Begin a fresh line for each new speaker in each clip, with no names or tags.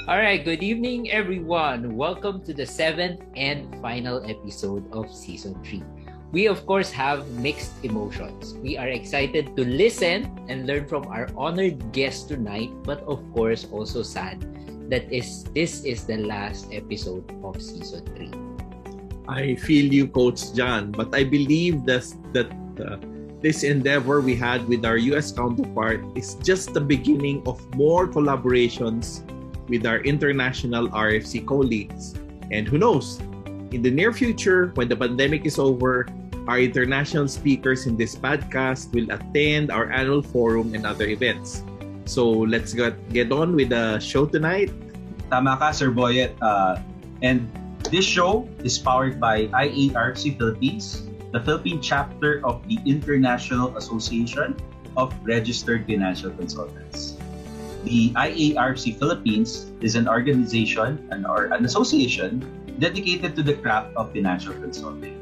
All right, good evening, everyone. Welcome to the seventh and final episode of Season 3. We, of course, have mixed emotions. We are excited to listen and learn from our honored guest tonight, but of course, also sad that this is the last episode of Season 3.
I feel you, Coach John, but I believe that this endeavor we had with our US counterpart is just the beginning of more collaborations with our international RFC colleagues. And who knows, in the near future, when the pandemic is over, our international speakers in this podcast will attend our annual forum and other events. So let's get on with the show tonight.
Tama ka, Sir Boyet. And this show is powered by IARC Philippines, the Philippine chapter of the International Association of Registered Financial Consultants. The IARC Philippines is an organization or an association dedicated to the craft of financial consulting.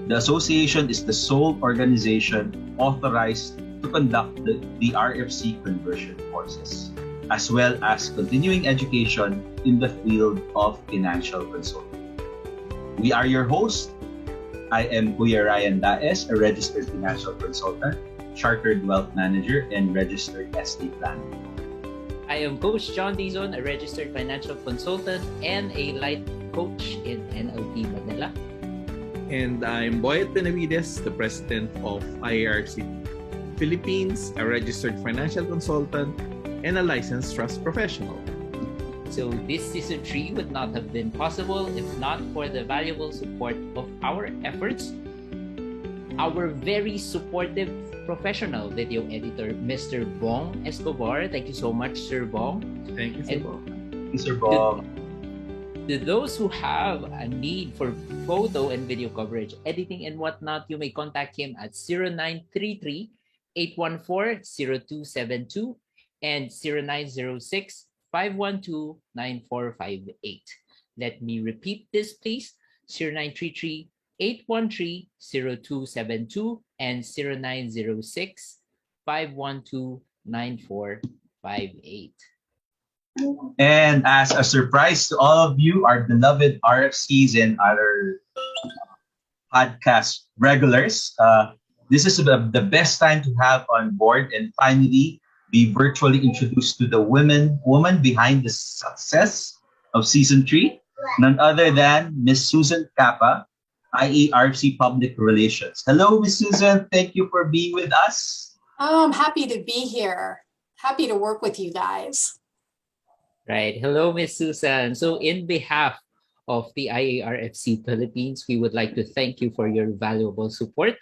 The association is the sole organization authorized to conduct the RFC conversion courses, as well as continuing education in the field of financial consulting. We are your hosts. I am Kuya Ryan Daes, a registered financial consultant, chartered wealth manager, and registered estate planner.
I am Coach John Dizon, a registered financial consultant and a life coach in NLP Manila.
And I'm Boyet Benavides, the president of IARC Philippines, a registered financial consultant, and a licensed trust professional.
So this Season 3 would not have been possible if not for the valuable support of our efforts. Our very supportive professional video editor, Mr. Bong Escobar. Thank you so much, Sir Bong.
Thank you, Sir Bong.
Thank you, Sir Bong.
To those who have a need for photo and video coverage, editing and whatnot, you may contact him at 0933-814-0272 and 0906-512-9458. Let me repeat this, please. 0933-813-0272 and 0906-512-9458.
And as a surprise to all of you, our beloved RFCs and other podcast regulars, this is the best time to have on board and finally be virtually introduced to the woman behind the success of Season 3, none other than Miss Susan Capa, IARC Public Relations. Hello, Miss Susan. Thank you for being with us.
Oh, I'm happy to be here. Happy to work with you guys.
Right. Hello, Miss Susan. So in behalf of the IARFC Philippines, we would like to thank you for your valuable support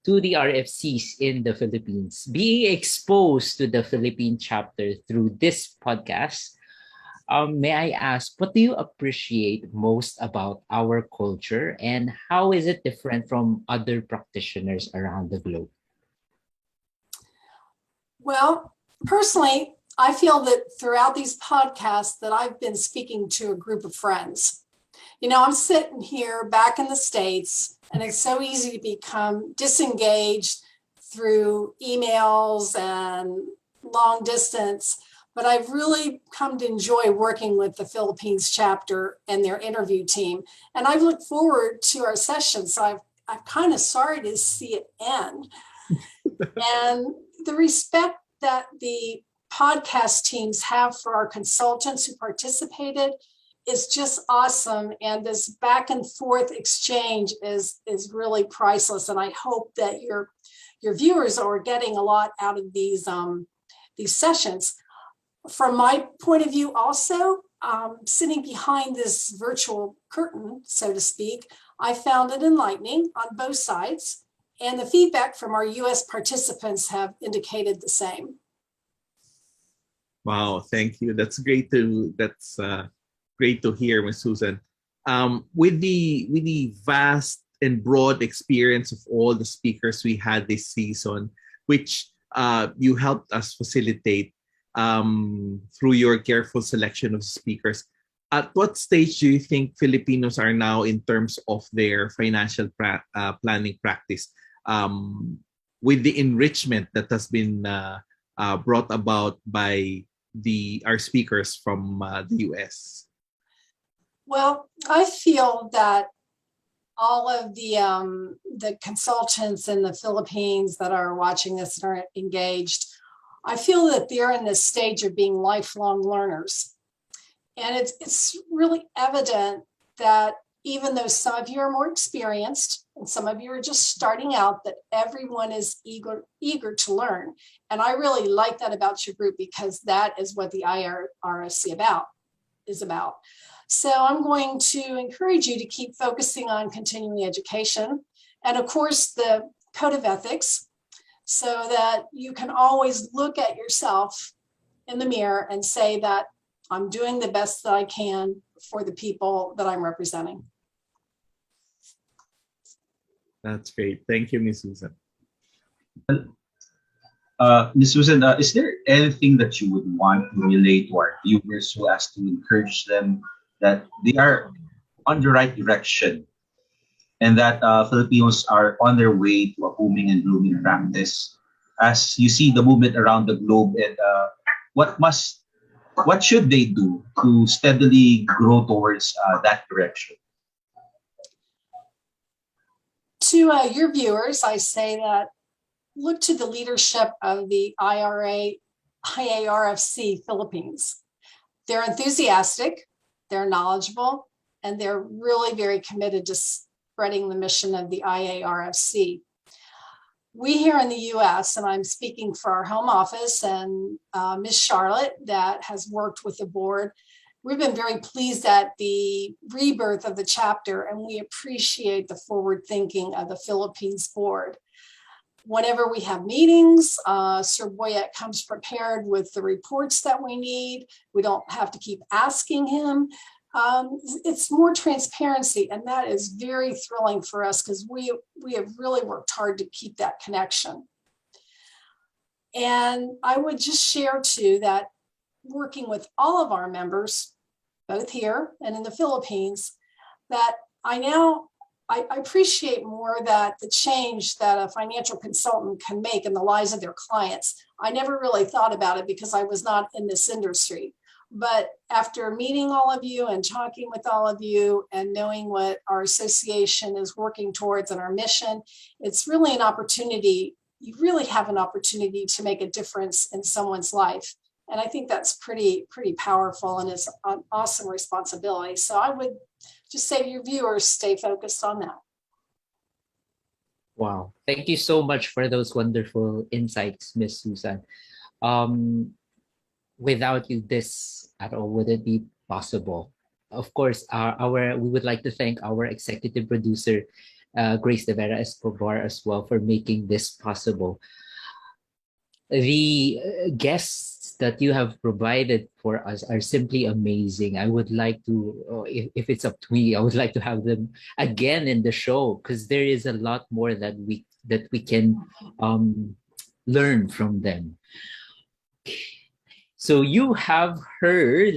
to the RFCs in the Philippines. Being exposed to the Philippine chapter through this podcast, may I ask, what do you appreciate most about our culture and how is it different from other practitioners around the globe?
Well, personally, I feel that throughout these podcasts that I've been speaking to a group of friends. You know, I'm sitting here back in the States, and it's so easy to become disengaged through emails and long distance. But I've really come to enjoy working with the Philippines chapter and their interview team. And I've looked forward to our sessions. So I'm kind of sorry to see it end. And the respect that the podcast teams have for our consultants who participated is just awesome. And this back and forth exchange is really priceless. And I hope that your viewers are getting a lot out of these sessions. From my point of view also, sitting behind this virtual curtain, so to speak, I found it enlightening on both sides. And the feedback from our US participants have indicated the same.
Wow, thank you. That's great to hear, Ms. Susan. With the vast and broad experience of all the speakers we had this season, which you helped us facilitate through your careful selection of speakers, at what stage do you think Filipinos are now in terms of their financial planning practice, with the enrichment that has been brought about by the our speakers from the US?
Well, I feel that all of the consultants in the Philippines that are watching this and are engaged, I feel that they're in this stage of being lifelong learners. And it's really evident that even though some of you are more experienced and some of you are just starting out, that everyone is eager to learn. And I really like that about your group, because that is what the IRFC is about. So I'm going to encourage you to keep focusing on continuing education and, of course, the code of ethics, so that you can always look at yourself in the mirror and say that I'm doing the best that I can for the people that I'm representing.
That's great. Thank you, Miss Susan.
Ms. Susan, is there anything that you would want to relate to our viewers so as to encourage them that they are on the right direction and that Filipinos are on their way to a booming and blooming practice? As you see the movement around the globe, and what should they do to steadily grow towards that direction?
To your viewers, I say that look to the leadership of the IARFC Philippines. They're enthusiastic, they're knowledgeable, and they're really very committed to spreading the mission of the IARFC. We here in the US, and I'm speaking for our home office and Ms. Charlotte that has worked with the board, we've been very pleased at the rebirth of the chapter, and we appreciate the forward thinking of the Philippines board. Whenever we have meetings, Sir Boyette comes prepared with the reports that we need. We don't have to keep asking him. It's more transparency, and that is very thrilling for us, because we have really worked hard to keep that connection. And I would just share too that working with all of our members, both here and in the Philippines, that I appreciate more that the change that a financial consultant can make in the lives of their clients. I never really thought about it because I was not in this industry. But after meeting all of you and talking with all of you and knowing what our association is working towards and our mission, it's really an opportunity. You really have an opportunity to make a difference in someone's life. And I think that's pretty powerful, and it's an awesome responsibility. So I would just say to your viewers, stay focused on that.
Wow. Thank you so much for those wonderful insights, Miss Susan. Without you, this at all wouldn't be possible. Of course, we would like to thank our executive producer, Grace de Vera Escobar, as well, for making this possible. The guests that you have provided for us are simply amazing. I would like to, if it's up to me, I would like to have them again in the show, because there is a lot more that we can learn from them. So you have heard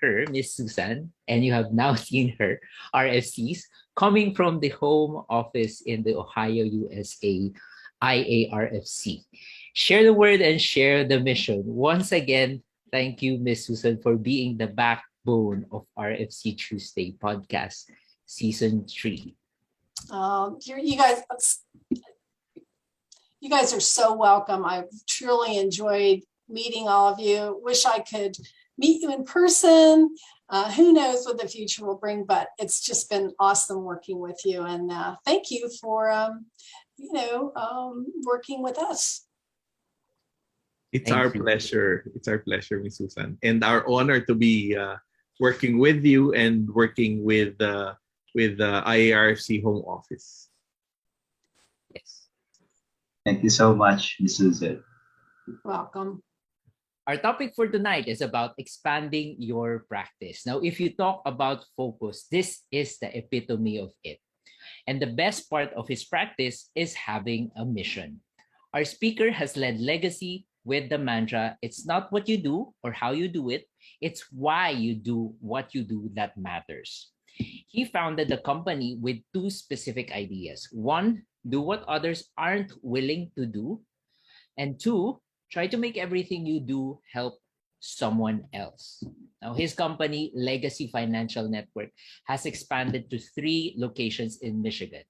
her, Miss Susan, and you have now seen her RFCs coming from the home office in the Ohio, USA, IARFC. Share the word and share the mission. Once again, thank you, Miss Susan, for being the backbone of RFC Tuesday podcast, season 3.
You guys are so welcome. I've truly enjoyed meeting all of you. Wish I could meet you in person. Who knows what the future will bring, but it's just been awesome working with you. And thank you for, working with us.
It's our pleasure. It's our pleasure, Ms. Susan, and our honor to be working with you and working with the IARFC home office.
Yes.
Thank you so much, Ms. Susan.
Welcome.
Our topic for tonight is about expanding your practice. Now, if you talk about focus, this is the epitome of it. And the best part of his practice is having a mission. Our speaker has led legacy with the mantra, it's not what you do or how you do it, it's why you do what you do that matters. He founded the company with 2 specific ideas. 1, do what others aren't willing to do. And 2, try to make everything you do help someone else. Now, his company, Legacy Financial Network, has expanded to 3 locations in Michigan.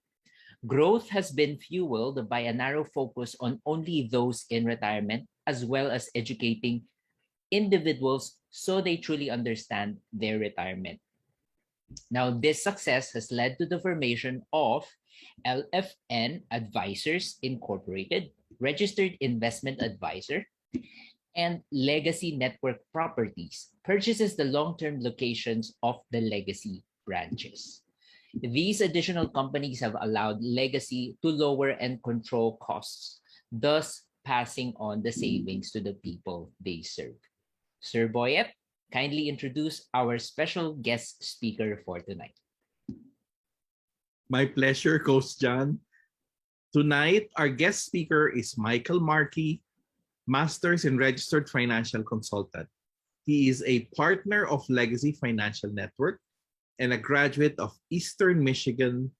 Growth has been fueled by a narrow focus on only those in retirement, as well as educating individuals so they truly understand their retirement. Now, this success has led to the formation of LFN Advisors Incorporated, Registered Investment Advisor, and Legacy Network Properties purchases the long-term locations of the Legacy branches. These additional companies have allowed Legacy to lower and control costs, thus passing on the savings to the people they serve. Sir Boyet, kindly introduce our special guest speaker for tonight.
My pleasure, Coach John. Tonight, our guest speaker is Michael Markey, Masters in Registered Financial Consultant. He is a partner of Legacy Financial Network and a graduate of Eastern Michigan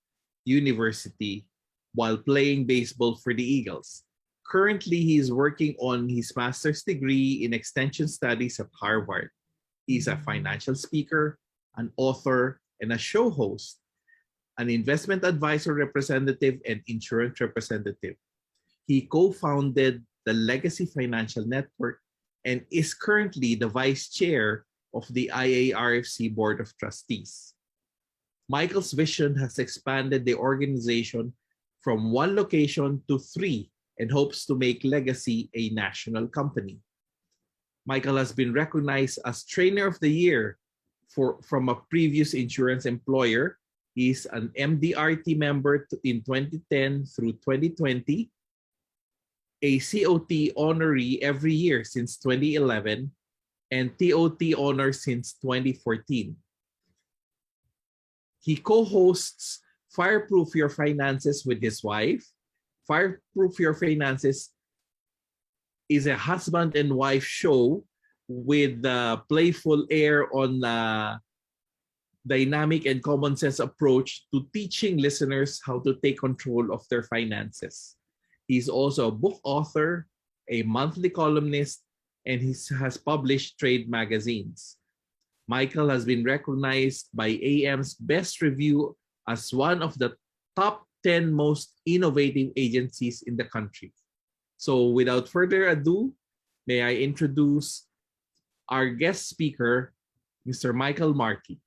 University while playing baseball for the Eagles. Currently, he is working on his master's degree in extension studies at Harvard. He is a financial speaker, an author, and a show host, an investment advisor representative, and insurance representative. He co-founded the Legacy Financial Network and is currently the vice chair of the IARFC Board of Trustees. Michael's vision has expanded the organization from 1 location to 3 and hopes to make Legacy a national company. Michael has been recognized as Trainer of the Year from a previous insurance employer. He's an MDRT member in 2010 through 2020, a COT honoree every year since 2011, and TOT honor since 2014. He co-hosts Fireproof Your Finances with his wife. Fireproof Your Finances is a husband and wife show with playful air on dynamic and common sense approach to teaching listeners how to take control of their finances. He's also a book author, a monthly columnist, and he has published trade magazines. Michael has been recognized by AM's Best Review as one of the top 10 most innovative agencies in the country. So without further ado, may I introduce our guest speaker, Mr. Michael Markey.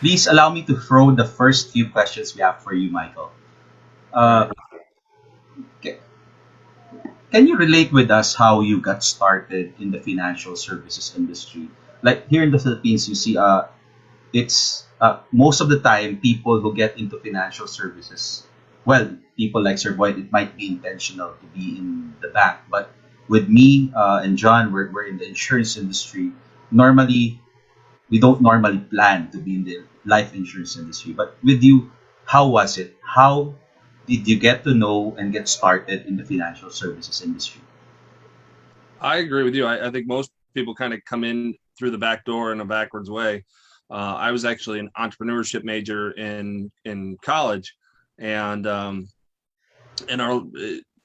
Please allow me to throw the first few questions we have for you, Michael. Uh, ca- can you relate with us how you got started in the financial services industry? Like here in the Philippines, you see, it's most of the time people who get into financial services, well, people like Sir Boyd, it might be intentional to be in the bank, but with me and John, we're in the insurance industry. Normally, we don't normally plan to be in the life insurance industry, but with you, how was it? How did you get to know and get started in the financial services industry?
I agree with you. I think most people kind of come in through the back door in a backwards way. I was actually an entrepreneurship major in college, and in our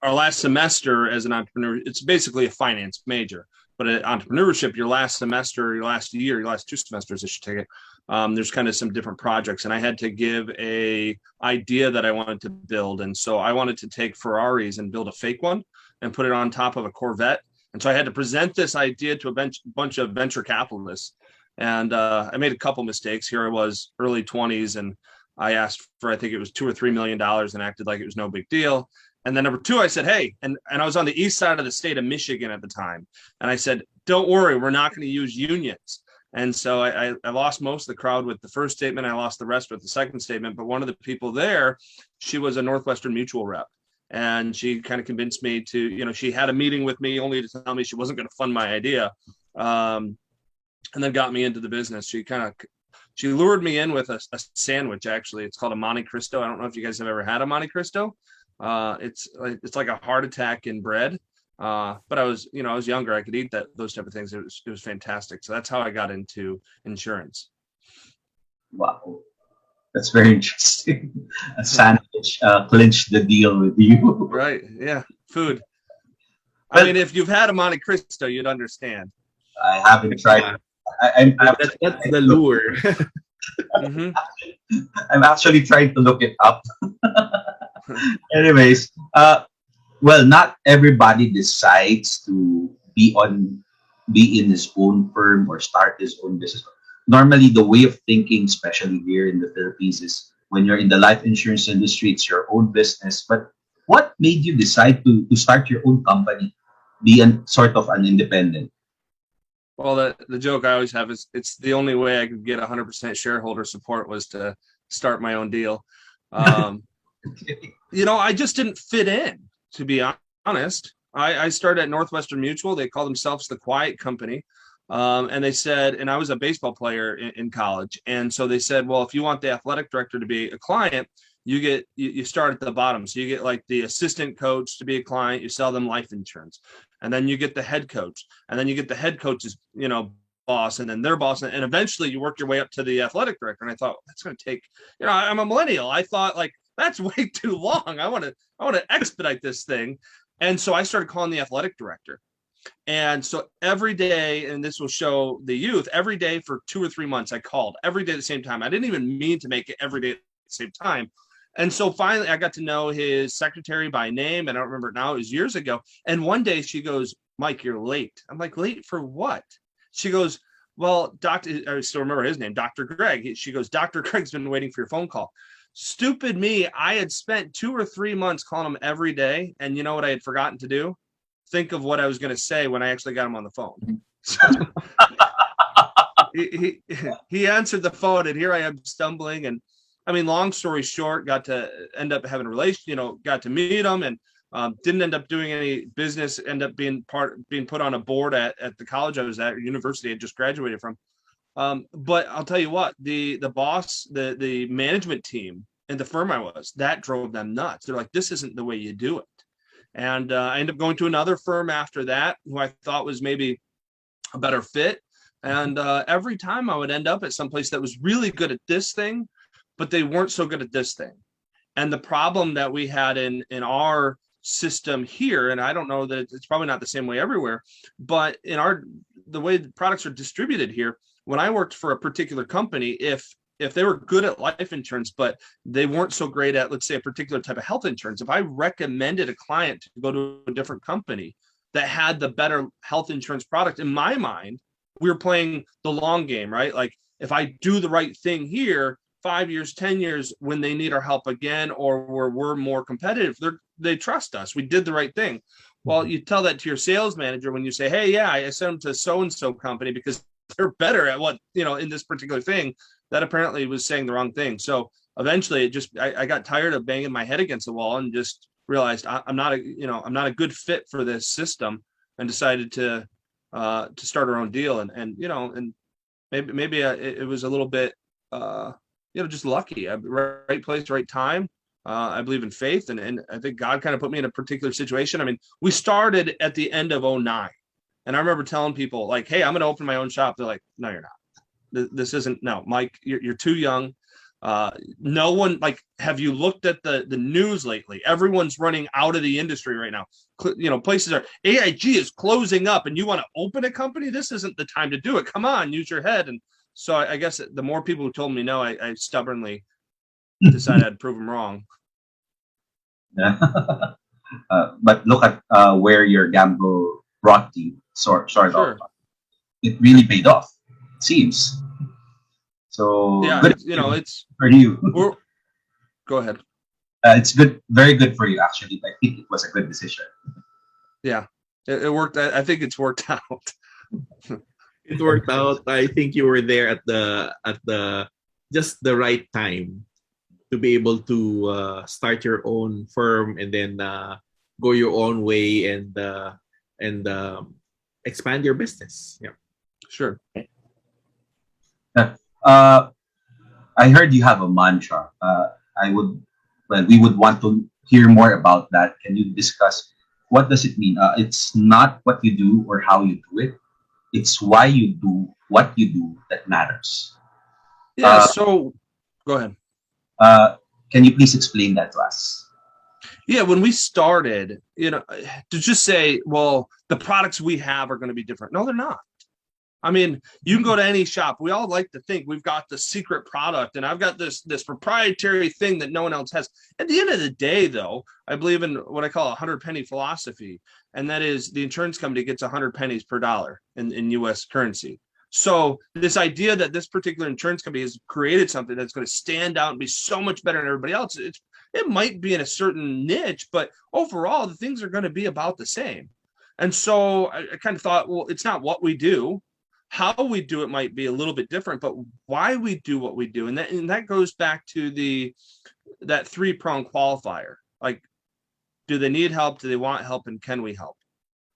last semester as an entrepreneur, it's basically a finance major. But at entrepreneurship, your last semester, your last year, your last 2 semesters, I should take it. There's kind of some different projects, and I had to give a idea that I wanted to build, and so I wanted to take Ferraris and build a fake one and put it on top of a Corvette. And so I had to present this idea to a bunch of venture capitalists. And I made a couple mistakes. Here I was, early 20s, and I asked for, I think it was $2 or $3 million, and acted like it was no big deal. And then number 2, I said, hey, and I was on the east side of the state of Michigan at the time. And I said, don't worry, we're not going to use unions. And so I lost most of the crowd with the first statement. I lost the rest with the second statement. But one of the people there, she was a Northwestern Mutual rep. And she kind of convinced me to, she had a meeting with me only to tell me she wasn't going to fund my idea. And then got me into the business. She lured me in with a sandwich, actually. It's called a Monte Cristo. I don't know if you guys have ever had a Monte Cristo. It's like a heart attack in bread. But I was younger. I could eat those type of things. It was fantastic. So that's how I got into insurance.
Wow. That's very interesting. A sandwich clinched the deal with you.
Right. Yeah. Food. I
Well,
mean, if you've had a Monte Cristo, you'd understand.
I haven't tried.
Yeah,
I'm
that's the lure.
Hmm.
I'm actually trying to look it up. Anyways, well, not everybody decides to be in his own firm or start his own business. Normally, the way of thinking, especially here in the Philippines, is when you're in the life insurance industry, it's your own business. But what made you decide to start your own company, be an sort of an independent?
Well, the joke I always have is it's the only way I could get 100% shareholder support was to start my own deal. Um, I just didn't fit in, to be honest. I started at Northwestern Mutual. They call themselves the Quiet Company. And they said, and I was a baseball player in college. And so they said, well, if you want the athletic director to be a client, you start at the bottom. So you get like the assistant coach to be a client, you sell them life insurance. And then you get the head coach. And then you get the head coach's, boss, and then their boss. And eventually you work your way up to the athletic director. And I thought, that's going to take, I'm a millennial. I thought like, that's way too long. I want to expedite this thing. And so I started calling the athletic director. And so every day, and this will show the youth, every day for 2 or 3 months, I called every day at the same time. I didn't even mean to make it every day at the same time. And so finally, I got to know his secretary by name. And I don't remember it now. It was years ago. And one day she goes, Mike, you're late. I'm like, late for what? She goes, well, I still remember his name, Dr. Greg. She goes, Dr. Greg's been waiting for your phone call. Stupid me. I had spent 2 or 3 months calling him every day. And you know what I had forgotten to do? Think of what I was going to say when I actually got him on the phone. So he answered the phone, and here I am stumbling. And I mean, long story short, got to end up having a relation, got to meet him, and didn't end up doing any business, end up being put on a board at the college I was at, or university I just graduated from. But I'll tell you what, the boss, the management team and the firm I was, that drove them nuts. They're like, this isn't the way you do it. And I ended up going to another firm after that, who I thought was maybe a better fit. And every time I would end up at some place that was really good at this thing, but they weren't so good at this thing. And the problem that we had in our system here, and I don't know that it's probably not the same way everywhere, but the way the products are distributed here, when I worked for a particular company, if they were good at life insurance, but they weren't so great at, let's say, a particular type of health insurance, if I recommended a client to go to a different company that had the better health insurance product, in my mind, we were playing the long game, right? Like if I do the right thing here, 5 years, 10 years, when they need our help again, or we're more competitive, they trust us. We did the right thing. Well, you tell that to your sales manager when you say, hey, yeah, I sent them to so-and-so company because they're better at what, in this particular thing. That apparently was saying the wrong thing. So eventually I got tired of banging my head against the wall and just realized I'm not a good fit for this system, and decided to start our own deal. And maybe it was a little bit, just lucky. Right place, right time. I believe in faith, and I think God kind of put me in a particular situation. I mean, we started at the end of 2009, and I remember telling people like, hey, I'm going to open my own shop. They're like, no, you're not. This isn't, no, Mike, you're too young. No one, like, have you looked at the news lately? Everyone's running out of the industry right now. Places are, AIG is closing up, and you want to open a company? This isn't the time to do it. Come on, use your head. And so I guess the more people who told me no, I stubbornly decided I'd prove them wrong.
Yeah. But look at where your gamble brought you, sort
Sure.
of. It really paid off, it seems. So
Yeah,
good
it's
for you.
Go ahead.
It's good, very good for you, actually. I think it was a good decision.
Yeah, it worked. I think it's worked out.
It worked out. I think you were there at the just the right time to be able to start your own firm, and then go your own way, and expand your business. Yeah.
Sure.
I heard you have a mantra. We would want to hear more about that. Can you discuss what does it mean? It's not what you do or how you do it. It's why you do what you do that matters.
Yeah. So go ahead.
Can you please explain that to us?
Yeah, when we started, to just say, well, the products we have are going to be different. No, they're not. I mean, you can go to any shop. We all like to think we've got the secret product, and I've got this proprietary thing that no one else has. At the end of the day, though, I believe in what I call a 100-penny philosophy, and that is the insurance company gets 100 pennies per dollar in U.S. currency. So this idea that this particular insurance company has created something that's going to stand out and be so much better than everybody else, it might be in a certain niche, but overall, the things are going to be about the same. And so I kind of thought, well, it's not what we do. How we do it might be a little bit different, but why we do what we do, and that goes back to that 3-prong qualifier. Like, do they need help? Do they want help? And can we help?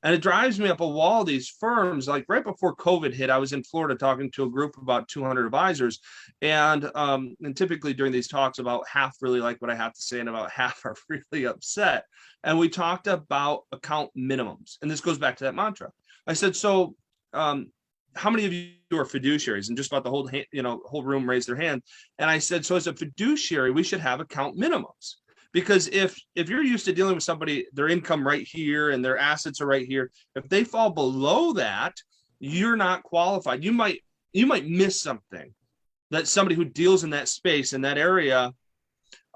And it drives me up a wall. These firms, like right before COVID hit, I was in Florida talking to a group of about 200 advisors, and typically during these talks, about half really like what I have to say, and about half are really upset. And we talked about account minimums, and this goes back to that mantra. I said, so how many of you are fiduciaries? And just about the whole room raised their hand. And I said, so as a fiduciary, we should have account minimums. Because if you're used to dealing with somebody, their income right here and their assets are right here, if they fall below that, you're not qualified. You might miss something that somebody who deals in that space, in that area,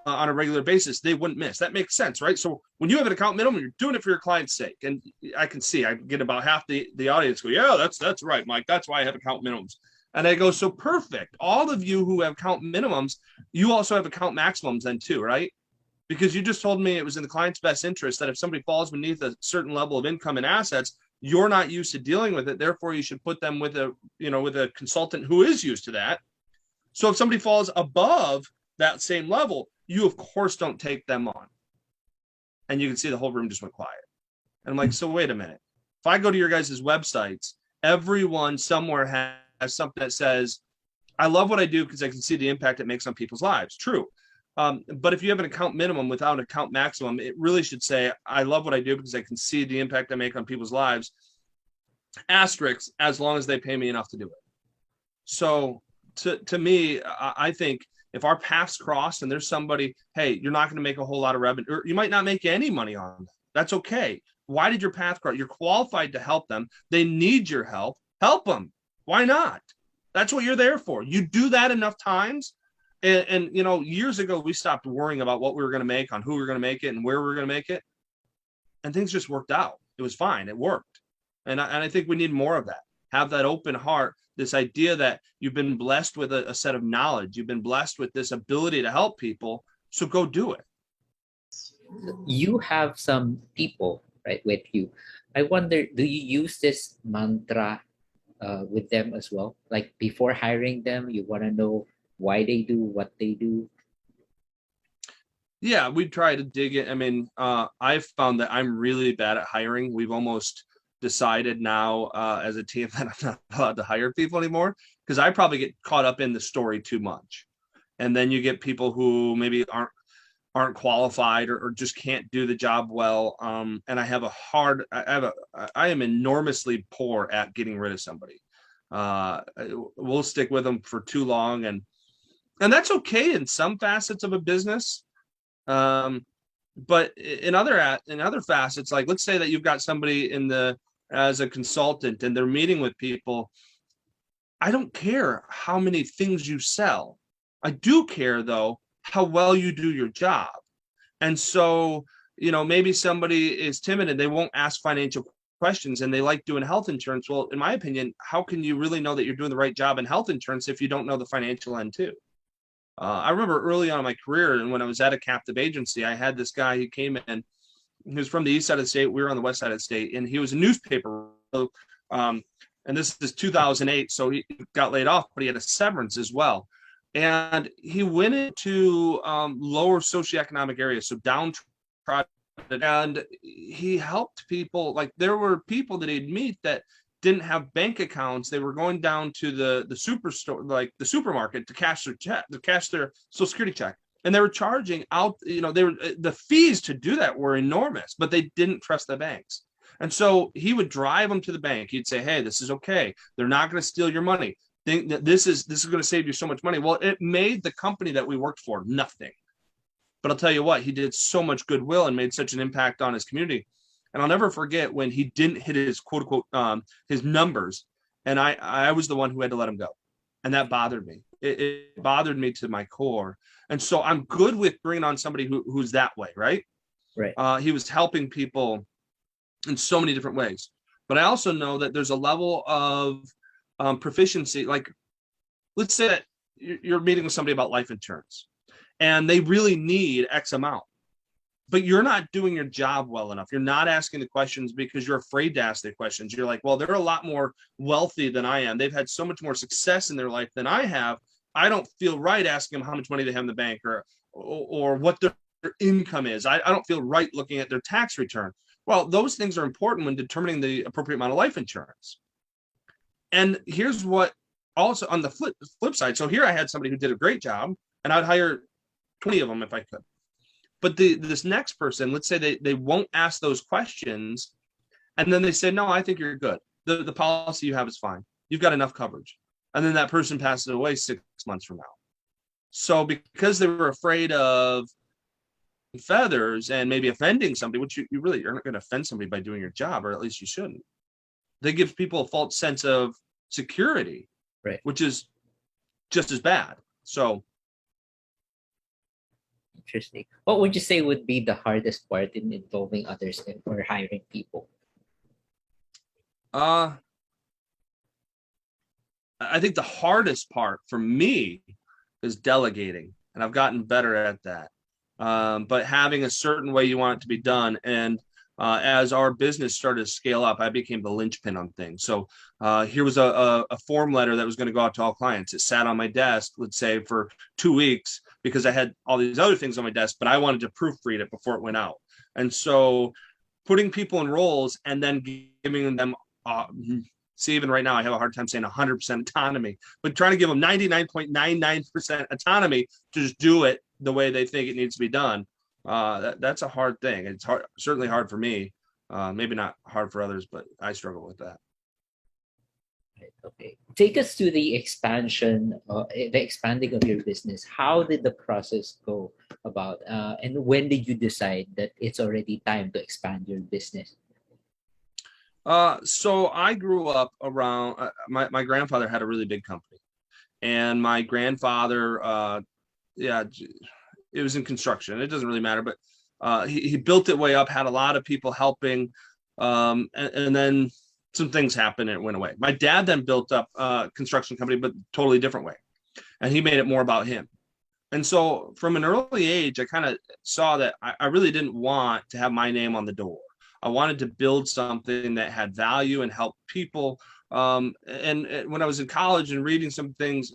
on a regular basis, they wouldn't miss. That makes sense, right? So when you have an account minimum, you're doing it for your client's sake. And I get about half the audience go, yeah, that's right, Mike. That's why I have account minimums. And I go, so perfect. All of you who have account minimums, you also have account maximums then too, right? Because you just told me it was in the client's best interest that if somebody falls beneath a certain level of income and assets, you're not used to dealing with it. Therefore, you should put them with a consultant who is used to that. So if somebody falls above that same level, you of course don't take them on. And you can see the whole room just went quiet. And I'm like, so wait a minute. If I go to your guys' websites, everyone somewhere has something that says, I love what I do because I can see the impact it makes on people's lives. True. But if you have an account minimum without an account maximum, it really should say, I love what I do because I can see the impact I make on people's lives. Asterisk, as long as they pay me enough to do it. So to me, I think if our paths cross and there's somebody, hey, you're not going to make a whole lot of revenue, or you might not make any money on them. That's okay. Why did your path cross? You're qualified to help them. They need your help. Help them. Why not? That's what you're there for. You do that enough times. And years ago, we stopped worrying about what we were going to make, on who we were going to make it, and where we were going to make it. And things just worked out. It was fine. It worked. And I think we need more of that. Have that open heart, this idea that you've been blessed with a set of knowledge. You've been blessed with this ability to help people. So go do it.
You have some people, right, with you. I wonder, do you use this mantra with them as well? Like before hiring them, you want to know why they do what they do?
Yeah, we try to dig it. I mean, I've found that I'm really bad at hiring. We've almost decided now as a team that I'm not allowed to hire people anymore because I probably get caught up in the story too much. And then you get people who maybe aren't qualified or just can't do the job well. And I am enormously poor at getting rid of somebody. We'll stick with them for too long, and that's okay in some facets of a business. But in other facets, like let's say that you've got somebody as a consultant and they're meeting with people. I don't care how many things you sell. I do care though how well you do your job. And so, maybe somebody is timid and they won't ask financial questions and they like doing health insurance. Well, in my opinion, how can you really know that you're doing the right job in health insurance if you don't know the financial end too? I remember early on in my career, and when I was at a captive agency, I had this guy who came in. He was from the east side of the state. We were on the west side of the state, and he was a newspaper. And this is 2008, so he got laid off, but he had a severance as well. And he went into lower socioeconomic areas, so downtrodden, and he helped people. Like there were people that he'd meet that didn't have bank accounts. They were going down to the superstore, like the supermarket, to cash their check, to cash their Social Security check, and they were charging out. The fees to do that were enormous, but they didn't trust the banks. And so he would drive them to the bank. He'd say, "Hey, this is okay. They're not going to steal your money. think that this is going to save you so much money. Well, it made the company that we worked for nothing. But I'll tell you what, he did so much goodwill and made such an impact on his community. And I'll never forget when he didn't hit his quote unquote his numbers, and I was the one who had to let him go, and that bothered me. It bothered me to my core. And so I'm good with bringing on somebody who's that way, right?
Right.
He was helping people in so many different ways. But I also know that there's a level of proficiency. Like, let's say that you're meeting with somebody about life insurance, and they really need X amount, but you're not doing your job well enough. You're not asking the questions because you're afraid to ask the questions. You're like, well, they're a lot more wealthy than I am. They've had so much more success in their life than I have. I don't feel right asking them how much money they have in the bank or what their income is. I don't feel right looking at their tax return. Well, those things are important when determining the appropriate amount of life insurance. And here's what also on the flip side. So here I had somebody who did a great job, and I'd hire 20 of them if I could. But this next person, let's say they won't ask those questions, and then they say, no, I think you're good. The policy you have is fine. You've got enough coverage. And then that person passes away 6 months from now. So because they were afraid of feathers and maybe offending somebody, which you really, you're not going to offend somebody by doing your job, or at least you shouldn't. They give people a false sense of security,
right,
which is just as bad. So
interesting. What would you say would be the hardest part in involving others or hiring people?
I think the hardest part for me is delegating, and I've gotten better at that. But having a certain way you want it to be done. And as our business started to scale up, I became the linchpin on things. So here was a form letter that was going to go out to all clients. It sat on my desk, let's say, for 2 weeks because I had all these other things on my desk, but I wanted to proofread it before it went out. And so putting people in roles and then giving them see, even right now, I have a hard time saying 100% autonomy, but trying to give them 99.99% autonomy to just do it the way they think it needs to be done. That's a hard thing. It's hard, certainly hard for me. Maybe not hard for others, but I struggle with that.
Okay. Take us to the expanding of your business. How did the process go about? And when did you decide that it's already time to expand your business?
So I grew up around, my grandfather had a really big company, and my grandfather, it was in construction. It doesn't really matter, but he built it way up, had a lot of people helping. And then some things happened and it went away. My dad then built up a construction company, but totally different way. And he made it more about him. And so from an early age, I kind of saw that I really didn't want to have my name on the door. I wanted to build something that had value and help people. And when I was in college and reading some things,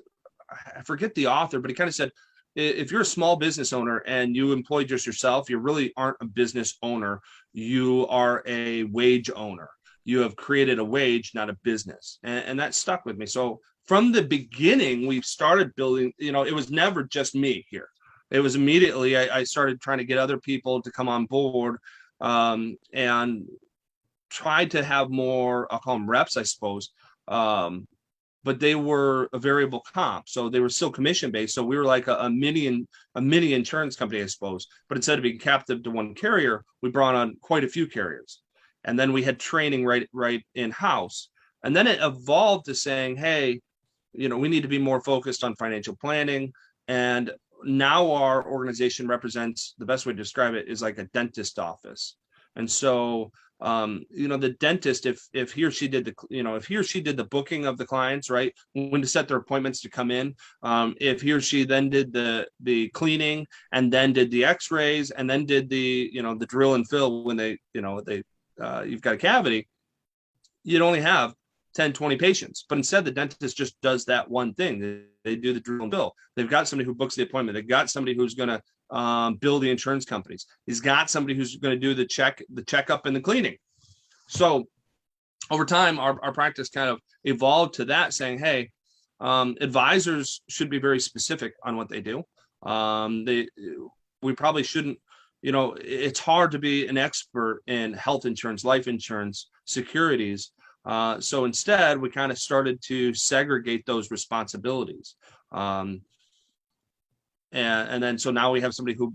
I forget the author, but he kind of said, if you're a small business owner and you employ just yourself, you really aren't a business owner. You are a wage owner. You have created a wage, not a business. And that stuck with me. So from the beginning, we've started building, it was never just me here. It was immediately, I started trying to get other people to come on board. And tried to have more, I'll call them reps, I suppose. But they were a variable comp. So they were still commission based. So we were like a mini insurance company, I suppose. But instead of being captive to one carrier, we brought on quite a few carriers. And then we had training right in-house. And then it evolved to saying, hey, we need to be more focused on financial planning. And now our organization represents, the best way to describe it is like a dentist office. And so, the dentist, if he or she did the booking of the clients, right, when to set their appointments to come in, if he or she then did the cleaning and then did the x-rays and then did the drill and fill when you've got a cavity, you'd only have 10, 20 patients. But instead, the dentist just does that one thing. They do the drill and bill. They've got somebody who books the appointment. They've got somebody who's going to bill the insurance companies. He's got somebody who's going to do the checkup and the cleaning. So over time, our practice kind of evolved to that, saying, hey, advisors should be very specific on what they do. We probably shouldn't, it's hard to be an expert in health insurance, life insurance, securities, So instead, we kind of started to segregate those responsibilities. And then so now we have somebody who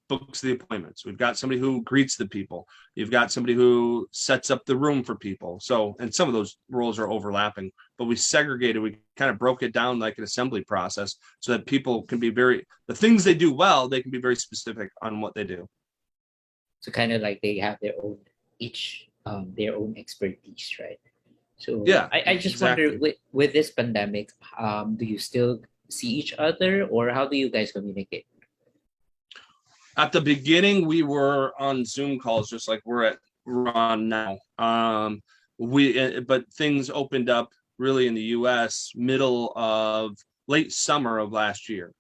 books the appointments. We've got somebody who greets the people. You've got somebody who sets up the room for people. So, and some of those roles are overlapping, but we segregated. We kind of broke it down like an assembly process so that people can be the things they do well, they can be very specific on what they do.
So kind of like they have their own their own expertise, right? So
Yeah,
I just
exactly.
wonder with this pandemic, do you still see each other, or how do you guys communicate?
At the beginning, we were on Zoom calls, just like we're on now. But things opened up really in the U.S. late summer of last year.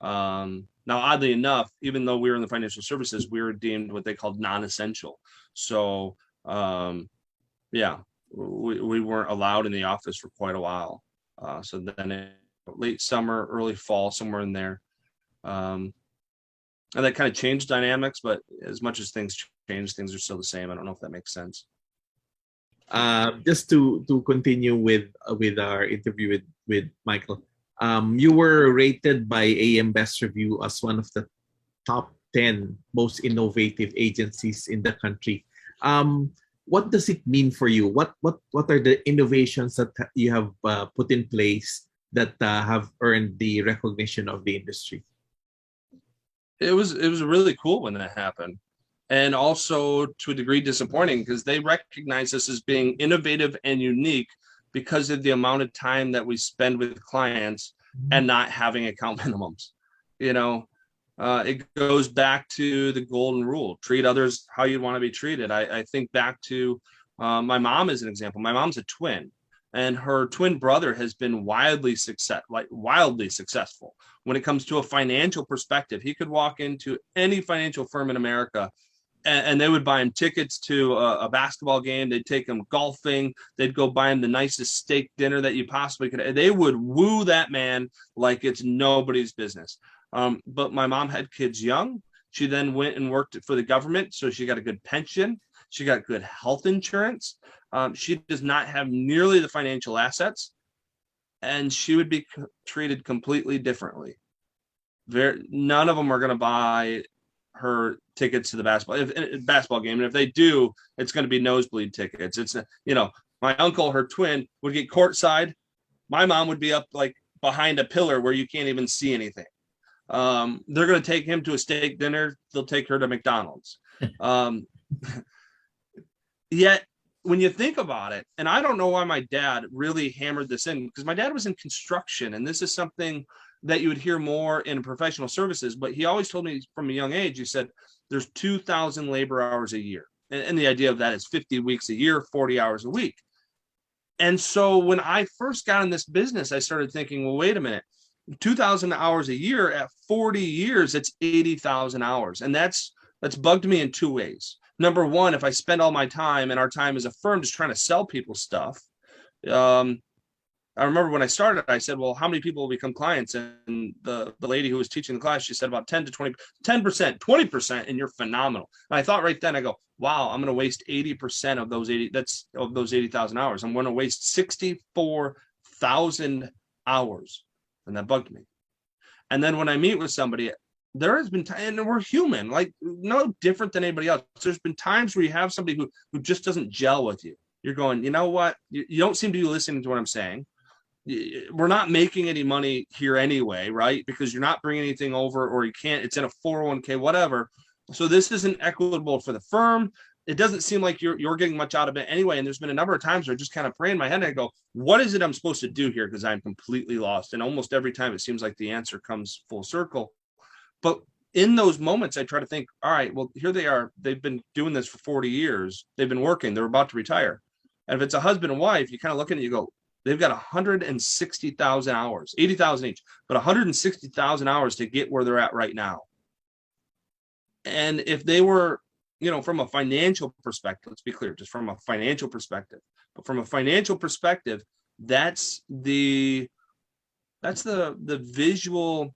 Now, oddly enough, even though we were in the financial services, we were deemed what they called non-essential. So, yeah, we weren't allowed in the office for quite a while. So then late summer, early fall, somewhere in there. And that kind of changed dynamics, but as much as things change, things are still the same. I don't know if that makes sense.
Just to continue with our interview with Michael, you were rated by AM Best Review as one of the top 10 most innovative agencies in the country. What does it mean for you? What are the innovations that you have put in place that have earned the recognition of the industry?
It was really cool when that happened, and also to a degree disappointing because they recognize us as being innovative and unique because of the amount of time that we spend with clients and not having account minimums. It goes back to the golden rule: treat others how you want to be treated. I think back to my mom as an example. My mom's a twin, and her twin brother has been wildly successful when it comes to a financial perspective. He could walk into any financial firm in America and they would buy him tickets to a basketball game. They'd take him golfing. They'd go buy him the nicest steak dinner that you possibly could. They would woo that man like it's nobody's business. But my mom had kids young. She then went and worked for the government. So she got a good pension. She got good health insurance. She does not have nearly the financial assets, and she would be treated completely differently. None of them are going to buy her tickets to the basketball game, and if they do, it's going to be nosebleed tickets. It's my uncle, her twin, would get courtside. My mom would be up like behind a pillar where you can't even see anything. They're going to take him to a steak dinner. They'll take her to McDonald's. Yet when you think about it, and I don't know why my dad really hammered this in, because my dad was in construction, and this is something that you would hear more in professional services, but he always told me from a young age, he said, there's 2,000 labor hours a year. And the idea of that is 50 weeks a year, 40 hours a week. And so when I first got in this business, I started thinking, well, wait a minute, 2,000 hours a year at 40 years, it's 80,000 hours. And that's bugged me in two ways. Number one, if I spend all my time and our time as a firm just trying to sell people stuff, I remember when I started, I said, well, how many people will become clients? And the lady who was teaching the class, she said about 10%, 20%, and you're phenomenal. And I thought right then, I go, wow, I'm going to waste 80% of those 80,000 hours. I'm going to waste 64,000 hours. And that bugged me. And then when I meet with somebody, there has been time, and we're human, like no different than anybody else. There's been times where you have somebody who just doesn't gel with you. You're going, you know what? You don't seem to be listening to what I'm saying. We're not making any money here anyway, right? Because you're not bringing anything over, or you can't, it's in a 401k, whatever. So this isn't equitable for the firm. It doesn't seem like you're getting much out of it anyway. And there's been a number of times where I just kind of pray in my head and I go, what is it I'm supposed to do here? Because I'm completely lost. And almost every time it seems like the answer comes full circle. But in those moments, I try to think, all right, well, here they are. They've been doing this for 40 years. They've been working. They're about to retire. And if it's a husband and wife, you kind of look at it and you go, they've got 160,000 hours, 80,000 each, but 160,000 hours to get where they're at right now. And if they were, from a financial perspective, let's be clear, just from a financial perspective, but from a financial perspective, that's the visual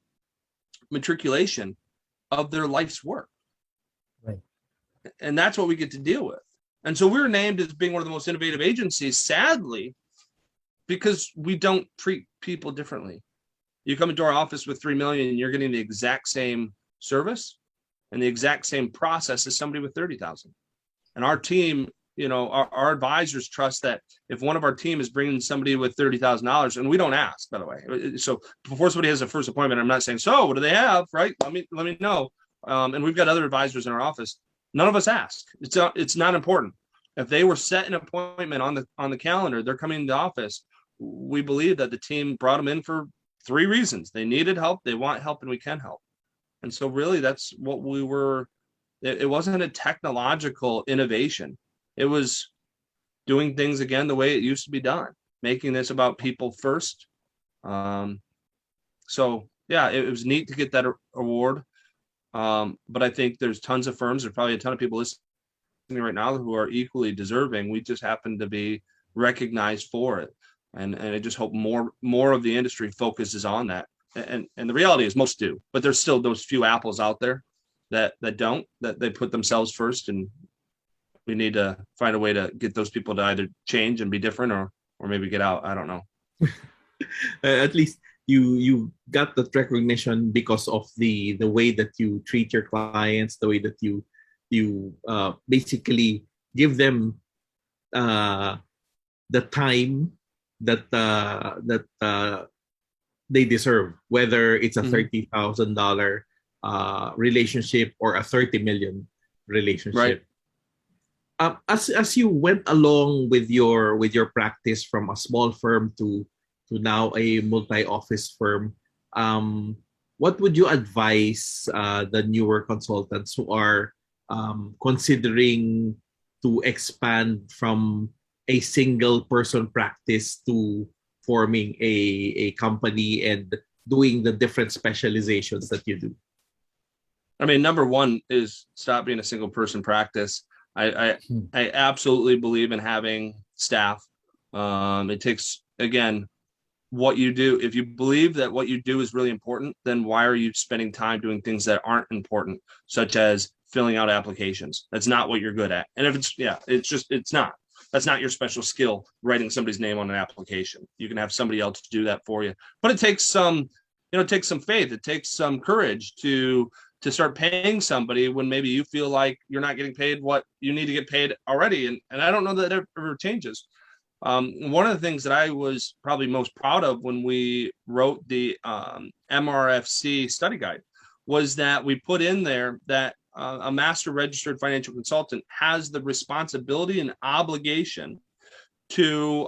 matriculation of their life's work.
Right.
And that's what we get to deal with. And so we were named as being one of the most innovative agencies, sadly, because we don't treat people differently. You come into our office with 3 million and you're getting the exact same service and the exact same process as somebody with 30,000. And our team, our advisors trust that if one of our team is bringing somebody with $30,000, and we don't ask, by the way. So before somebody has a first appointment, I'm not saying, so what do they have? Right. Let me know. And we've got other advisors in our office. None of us ask. It's not important. If they were set an appointment on the calendar, they're coming to the office. We believe that the team brought them in for 3 reasons. They needed help, they want help, and we can help. And so really that's what we were. It wasn't a technological innovation. It was doing things again the way it used to be done, making this about people first. So yeah, it was neat to get that award. But I think there's tons of firms, there's probably a ton of people listening right now who are equally deserving. We just happen to be recognized for it. And I just hope more of the industry focuses on that. And the reality is most do, but there's still those few apples out there that don't, that they put themselves first. And we need to find a way to get those people to either change and be different or maybe get out. I don't know.
At least you got that recognition because of the way that you treat your clients, the way that you basically give them the time that they deserve, whether it's a $30,000 relationship or a 30 million relationship.
Right.
As you went along with your practice from a small firm to now a multi-office firm, what would you advise the newer consultants who are considering to expand from a single person practice to forming a company and doing the different specializations that you do?
I mean, number one is stop being a single person practice. I absolutely believe in having staff. It takes, again, what you do. If you believe that what you do is really important, then why are you spending time doing things that aren't important, such as filling out applications? That's not what you're good at. And if it's not. That's not your special skill, writing somebody's name on an application. You can have somebody else do that for you. But it takes some faith. It takes some courage to start paying somebody when maybe you feel like you're not getting paid what you need to get paid already. And I don't know that it ever changes. One of the things that I was probably most proud of when we wrote the MRFC study guide was that we put in there that a master registered financial consultant has the responsibility and obligation to,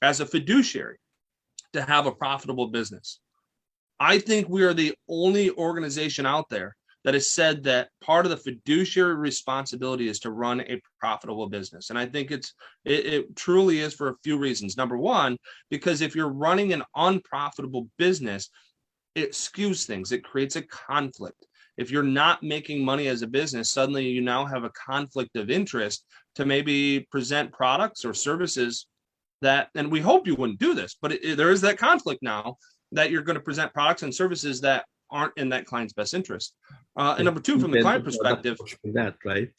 as a fiduciary, to have a profitable business. I think we are the only organization out there that has said that part of the fiduciary responsibility is to run a profitable business. And I think it truly is for a few reasons. Number one, because if you're running an unprofitable business, it skews things. It creates a conflict. If you're not making money as a business, suddenly you now have a conflict of interest to maybe present products or services that, and we hope you wouldn't do this, but there is that conflict now that you're going to present products and services that aren't in that client's best interest. And number two, from the client perspective,
that, right?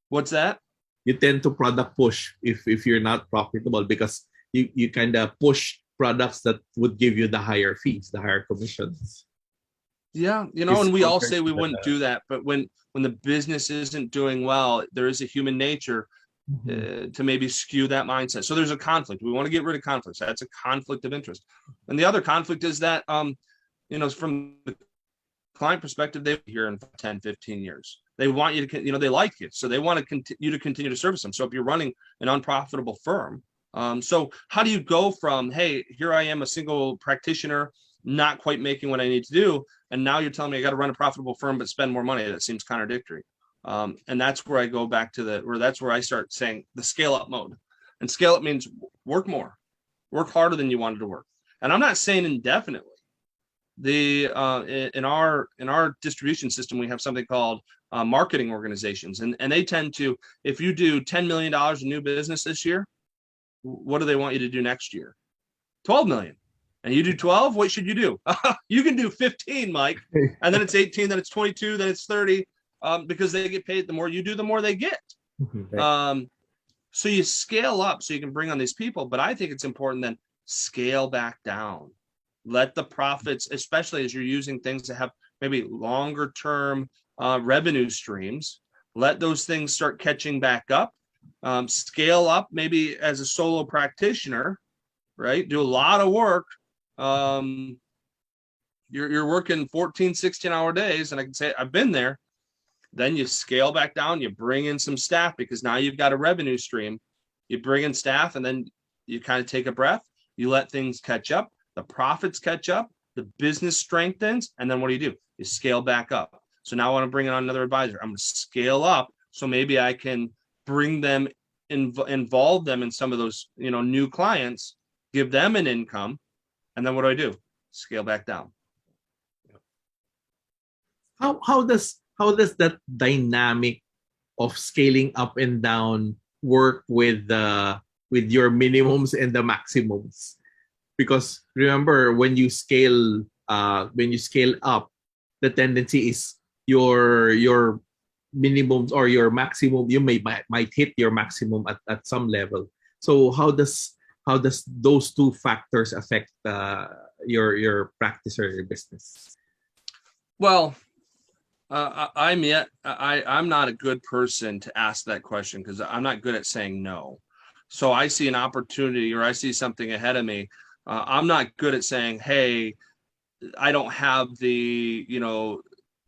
What's that?
You tend to product push if you're not profitable, because you kind of push products that would give you the higher fees, the higher commissions.
Yeah, and we all say we wouldn't do that, but when the business isn't doing well, there is a human nature to maybe skew that mindset. So there's a conflict. We want to get rid of conflicts. That's a conflict of interest. And the other conflict is that, from the client perspective, they're here in 10, 15 years. They want you to, they like you. So they want you to continue to service them. So if you're running an unprofitable firm, so how do you go from, hey, here I am, a single practitioner, not quite making what I need to do, and now you're telling me I got to run a profitable firm but spend more money? That seems contradictory. And that's where I go back to that's where I start saying the scale up mode. And scale up means work more, work harder than you wanted to work. And I'm not saying indefinitely. In our distribution system, we have something called marketing organizations, and they tend to, if you do $10 million in new business this year, what do they want you to do next year? 12 million. And you do 12, what should you do? You can do 15, Mike. And then it's 18, then it's 22, then it's 30, because they get paid. The more you do, the more they get.
Right.
So you scale up so you can bring on these people, but I think it's important then scale back down. Let the profits, especially as you're using things that have maybe longer term revenue streams, let those things start catching back up. Scale up maybe as a solo practitioner, right? Do a lot of work. You're working 14, 16-hour days, and I can say I've been there. Then you scale back down, you bring in some staff because now you've got a revenue stream. You bring in staff, and then you kind of take a breath. You let things catch up. The profits catch up. The business strengthens. And then what do? You scale back up. So now I want to bring on another advisor. I'm going to scale up so maybe I can bring them, involve them in some of those new clients, give them an income. And then what do? Scale back down.
How does that dynamic of scaling up and down work with your minimums and the maximums? Because remember, when you scale up, the tendency is your minimums or your maximum, you might hit your maximum at some level. So how does those two factors affect your practice or your business?
Well, I'm not a good person to ask that question because I'm not good at saying no. So I see an opportunity or I see something ahead of me. I'm not good at saying, hey, I don't have the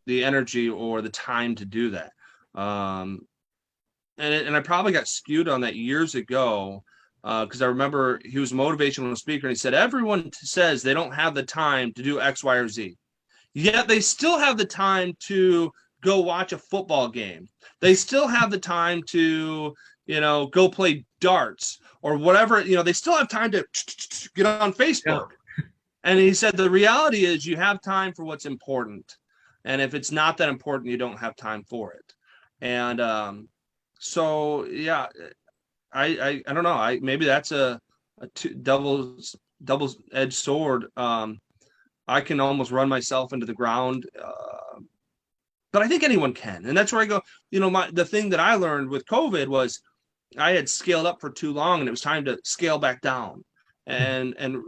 energy or the time to do that. And I probably got skewed on that years ago because I remember he was a motivational speaker and he said, everyone says they don't have the time to do X, Y, or Z. Yet they still have the time to go watch a football game. They still have the time to, go play darts or whatever. They still have time to get on Facebook. Yeah. And he said, the reality is you have time for what's important. And if it's not that important, you don't have time for it. And so, yeah, I don't know. Maybe that's a double-edged sword. I can almost run myself into the ground, but I think anyone can. And that's where I go, the thing that I learned with COVID was I had scaled up for too long and it was time to scale back down. And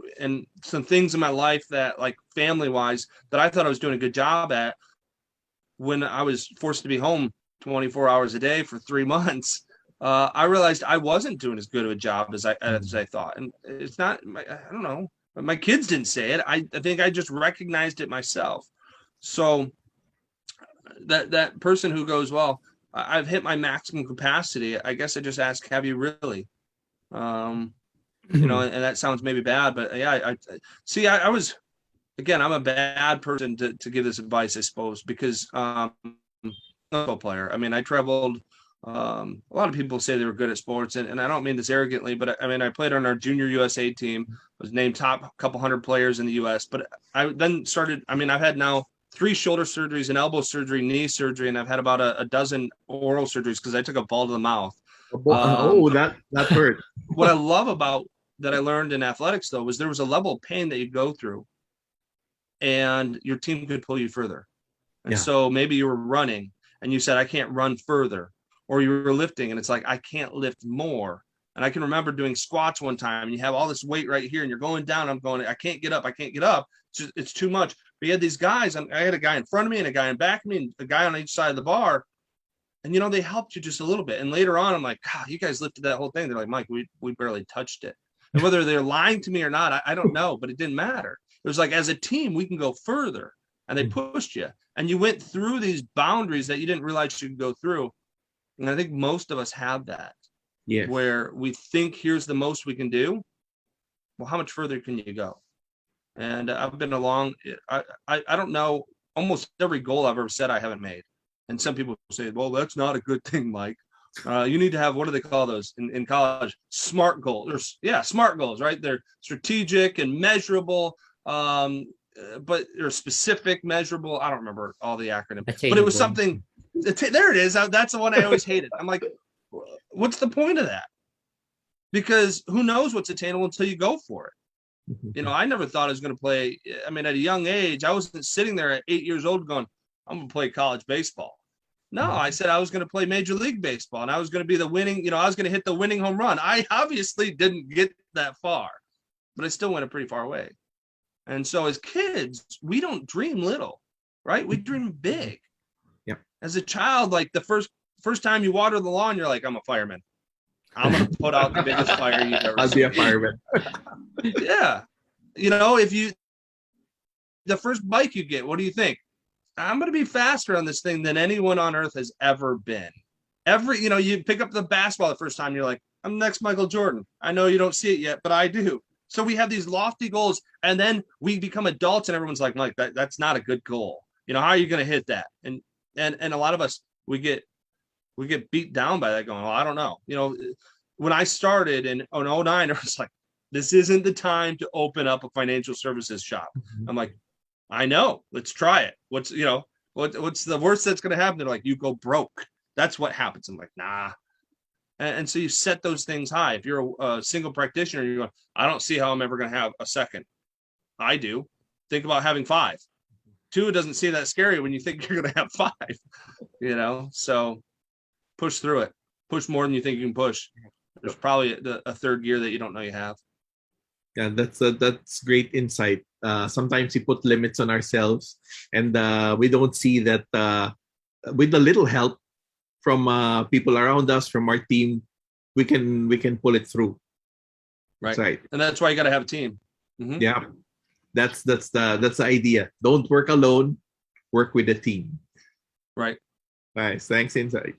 some things in my life that, like family wise, that I thought I was doing a good job at, when I was forced to be home 24 hours a day for 3 months, I realized I wasn't doing as good of a job as I thought. And it's not, I don't know. My kids didn't say it. I think I just recognized it myself. So that person who goes, well, I've hit my maximum capacity. I guess I just ask, have you really? And that sounds maybe bad, but yeah, I was, again, I'm a bad person to give this advice, I suppose, because I'm a football player. I mean, I traveled. A lot of people say they were good at sports, and I don't mean this arrogantly, but I played on our junior USA team. I was named top couple hundred players in the U.S. But I then started. I've had now 3 shoulder surgeries, an elbow surgery, knee surgery, and I've had about a dozen oral surgeries because I took a ball to the mouth.
That hurt.
What I love about that I learned in athletics, though, was there was a level of pain that you go through, and your team could pull you further. And so maybe you were running, and you said, "I can't run further." Or you were lifting and it's like, I can't lift more. And I can remember doing squats one time and you have all this weight right here and you're going down. I'm going, I can't get up. It's too much. But you had these guys, I had a guy in front of me and a guy in back of me and a guy on each side of the bar. And, they helped you just a little bit. And later on, I'm like, God, you guys lifted that whole thing. They're like, Mike, we barely touched it. And whether they're lying to me or not, I don't know, but it didn't matter. It was like, as a team, we can go further. And they pushed you. And you went through these boundaries that you didn't realize you could go through. And I think most of us have that, where we think here's the most we can do. Well, how much further can you go? And I've been along. I don't know. Almost every goal I've ever said I haven't made. And some people say, well, that's not a good thing, Mike. You need to have, what do they call those in college? SMART goals. SMART goals, right? They're strategic and measurable, but they're specific, measurable. I don't remember all the acronyms, but it was something. There it is. That's the one I always hated. I'm like, what's the point of that? Because who knows what's attainable until you go for it. I never thought I was going to play. At a young age, I wasn't sitting there at 8 years old going, I'm going to play college baseball. No, I said I was going to play Major League Baseball and I was going to be the winning, I was going to hit the winning home run. I obviously didn't get that far, but I still went a pretty far away. And so as kids, we don't dream little, right? We dream big.
Yep.
As a child, like the first time you water the lawn, you're like, I'm a fireman. I'm going to put out the biggest fire you've ever
I'll
seen.
be a fireman.
Yeah. The first bike you get, what do you think? I'm going to be faster on this thing than anyone on earth has ever been. You pick up the basketball the first time, you're like, I'm the next Michael Jordan. I know you don't see it yet, but I do. So we have these lofty goals, and then we become adults, and everyone's like, Mike, that's not a good goal. How are you going to hit that? And a lot of us, we get beat down by that going, well, I don't know. When I started in 2009, it was like, this isn't the time to open up a financial services shop. I'm like, I know, let's try it. What's the worst that's going to happen? They're like, you go broke. That's what happens. I'm like, nah. And so you set those things high. If you're a single practitioner, you're going, I don't see how I'm ever going to have a second. I do. Think about having 5. 2 doesn't seem that scary when you think you're going to have 5, so push through it. Push more than you think you can push. There's probably a third gear that you don't know you have.
Yeah, that's great insight. Sometimes we put limits on ourselves, and we don't see that with a little help from people around us, from our team, we can pull it through.
Right.
That's right.
And that's why you got to have a team. Mm-hmm.
Yeah, that's the idea. Don't work alone. Work with a team.
Right.
Nice. Thanks, insight.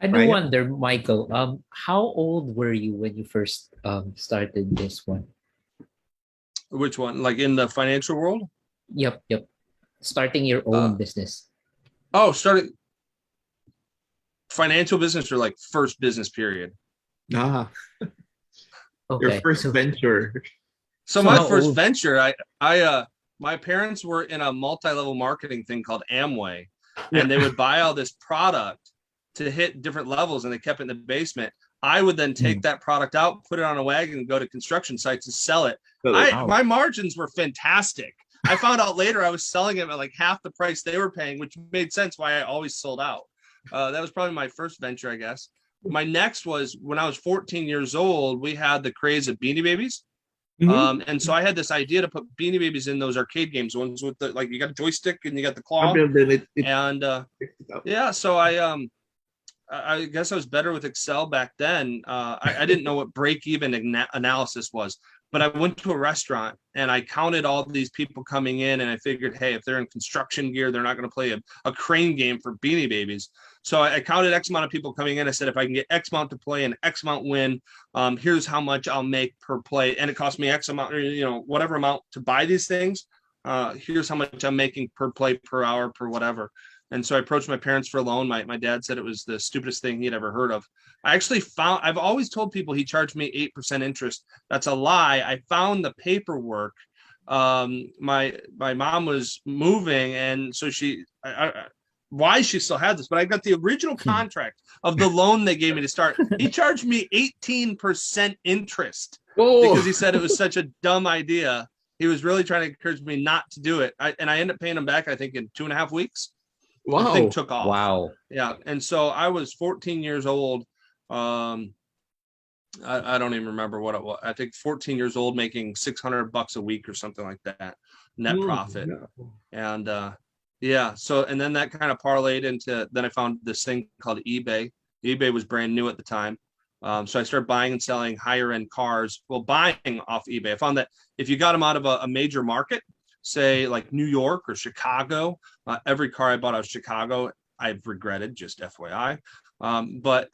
I do
Ryan?
wonder, Michael, how old were you when you first started this one?
Which one? Like in the financial world?
Yep. Starting your own business.
Oh, starting financial business or like first business period?
Okay. Your first
so
venture.
So
So
my
how
first
old-
venture, my parents were in a multi-level marketing thing called Amway,
Yeah.
and they would buy all this product to hit different levels, and they kept it in the basement. I would then take that product out, put it on a wagon, and go to construction sites and sell it.
Wow.
My margins were fantastic. I found out later I was selling them at like half the price they were paying, which made sense why I always sold out. That was probably my first venture, I guess. My next was when I was 14 years old, we had the craze of Beanie Babies.
Mhm.
And so I had this idea to put Beanie Babies in those arcade games, ones with the, like, you got a joystick and you got the claw.
Then it
And yeah, so I guess I was better with Excel back then. I didn't know what break-even analysis was, but I went to a restaurant and I counted all these people coming in, and I figured, hey, if they're in construction gear, they're not going to play a crane game for Beanie Babies. So I counted X amount of people coming in. I said, if I can get X amount to play and X amount win, here's how much I'll make per play. And it cost me X amount, or, whatever amount to buy these things. Here's how much I'm making per play, per hour, per whatever. And so I approached my parents for a loan. My dad said it was the stupidest thing he'd ever heard of. I've always told people he charged me 8% interest. That's a lie. I found the paperwork. My mom was moving, and so why she still had this, but I got the original contract of the loan they gave me to start. He charged me 18% interest because he said it was such a dumb idea. He was really trying to encourage me not to do it. I ended up paying him back, I think, in 2.5 weeks.
Wow.
The thing took off.
Wow.
Yeah. And so I was 14 years old. I don't even remember what it was. I think 14 years old, making $600 a week or something like that, net profit.
Yeah.
And yeah, so, and then that kind of parlayed into, then I found this thing called eBay. eBay was brand new at the time. So I started buying and selling higher end cars. Well, buying off eBay. I found that if you got them out of a major market, say like New York or Chicago, every car I bought out of Chicago, I've regretted, just FYI. But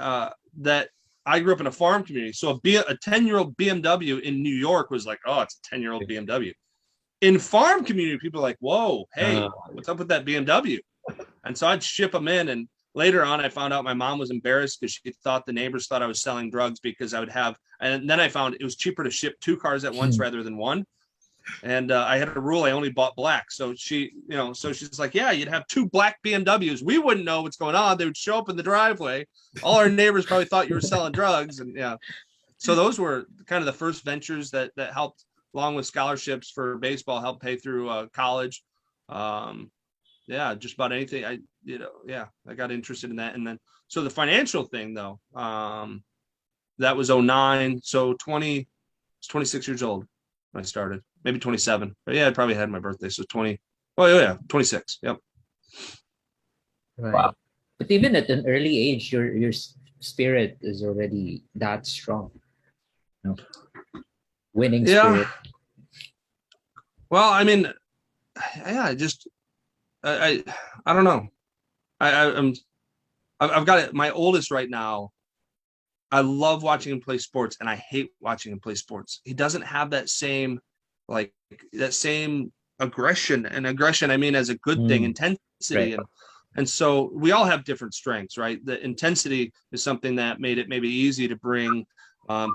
that I grew up in a farm community. So a 10-year-old BMW in New York was like, oh, it's a 10-year-old BMW. In farm community, people are like, whoa, hey, what's up with that BMW? And so I'd ship them in. And later on, I found out my mom was embarrassed because she thought the neighbors thought I was selling drugs because I would have, and then I found it was cheaper to ship 2 cars at once rather than 1. And I had a rule, I only bought black. So she's like, yeah, you'd have 2 black BMWs. We wouldn't know what's going on. They would show up in the driveway. All our neighbors probably thought you were selling drugs. And yeah. So those were kind of the first ventures that helped, along with scholarships for baseball, help pay through college. yeah, just about anything. I got interested in that. And then, so the financial thing though, that was 09. So 26 years old when I started, maybe 27, but yeah, I probably had my birthday. So 20, oh yeah, 26. Yep.
Right.
Wow.
But even at an early age, your spirit is already that strong. You know? Winning
Yeah.
spirit.
Well, I mean, yeah, I don't know. I've got it. My oldest right now, I love watching him play sports, and I hate watching him play sports. He doesn't have that same, like that same aggression, and aggression I mean as a good thing, intensity,
Right.
and so we all have different strengths, right? The intensity is something that made it maybe easy to bring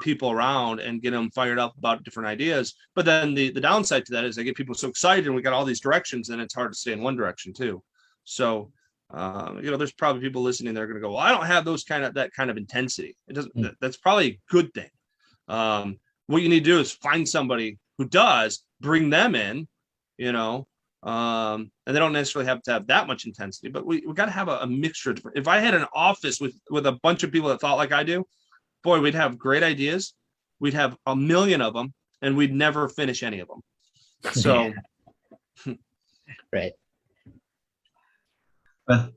people around and get them fired up about different ideas. But then the downside to that is I get people so excited, and we got all these directions, and it's hard to stay in one direction too. So there's probably people listening that are going to go, well, I don't have that kind of intensity. It doesn't. That's probably a good thing. What you need to do is find somebody who does, bring them in, and they don't necessarily have to have that much intensity, but we got to have a mixture. If I had an office with a bunch of people that thought like I do, boy, we'd have great ideas. We'd have a million of them, and we'd never finish any of them. So,
right.
But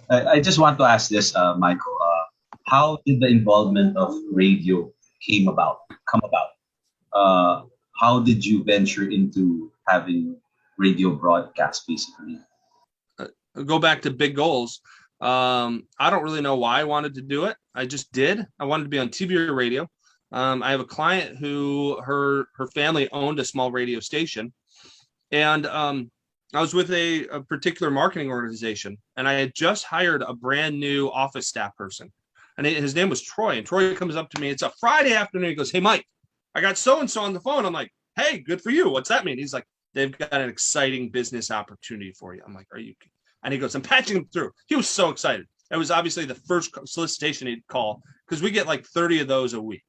I just want to ask this, Michael. How did the involvement of radio come about? How did you venture into having radio broadcast, basically?
go back to big goals. I don't really know why I wanted to do it. I just did. I wanted to be on TV or radio. I have a client who her family owned a small radio station, and I was with a particular marketing organization, and I had just hired a brand new office staff person, and his name was Troy. And Troy comes up to me. It's a Friday afternoon. He goes, "Hey, Mike, I got so and so on the phone." I'm like, "Hey, good for you. What's that mean?" He's like, "They've got an exciting business opportunity for you." I'm like, "Are you?" And he goes, "I'm patching him through." He was so excited. It was obviously the first solicitation he'd call, because we get like 30 of those a week.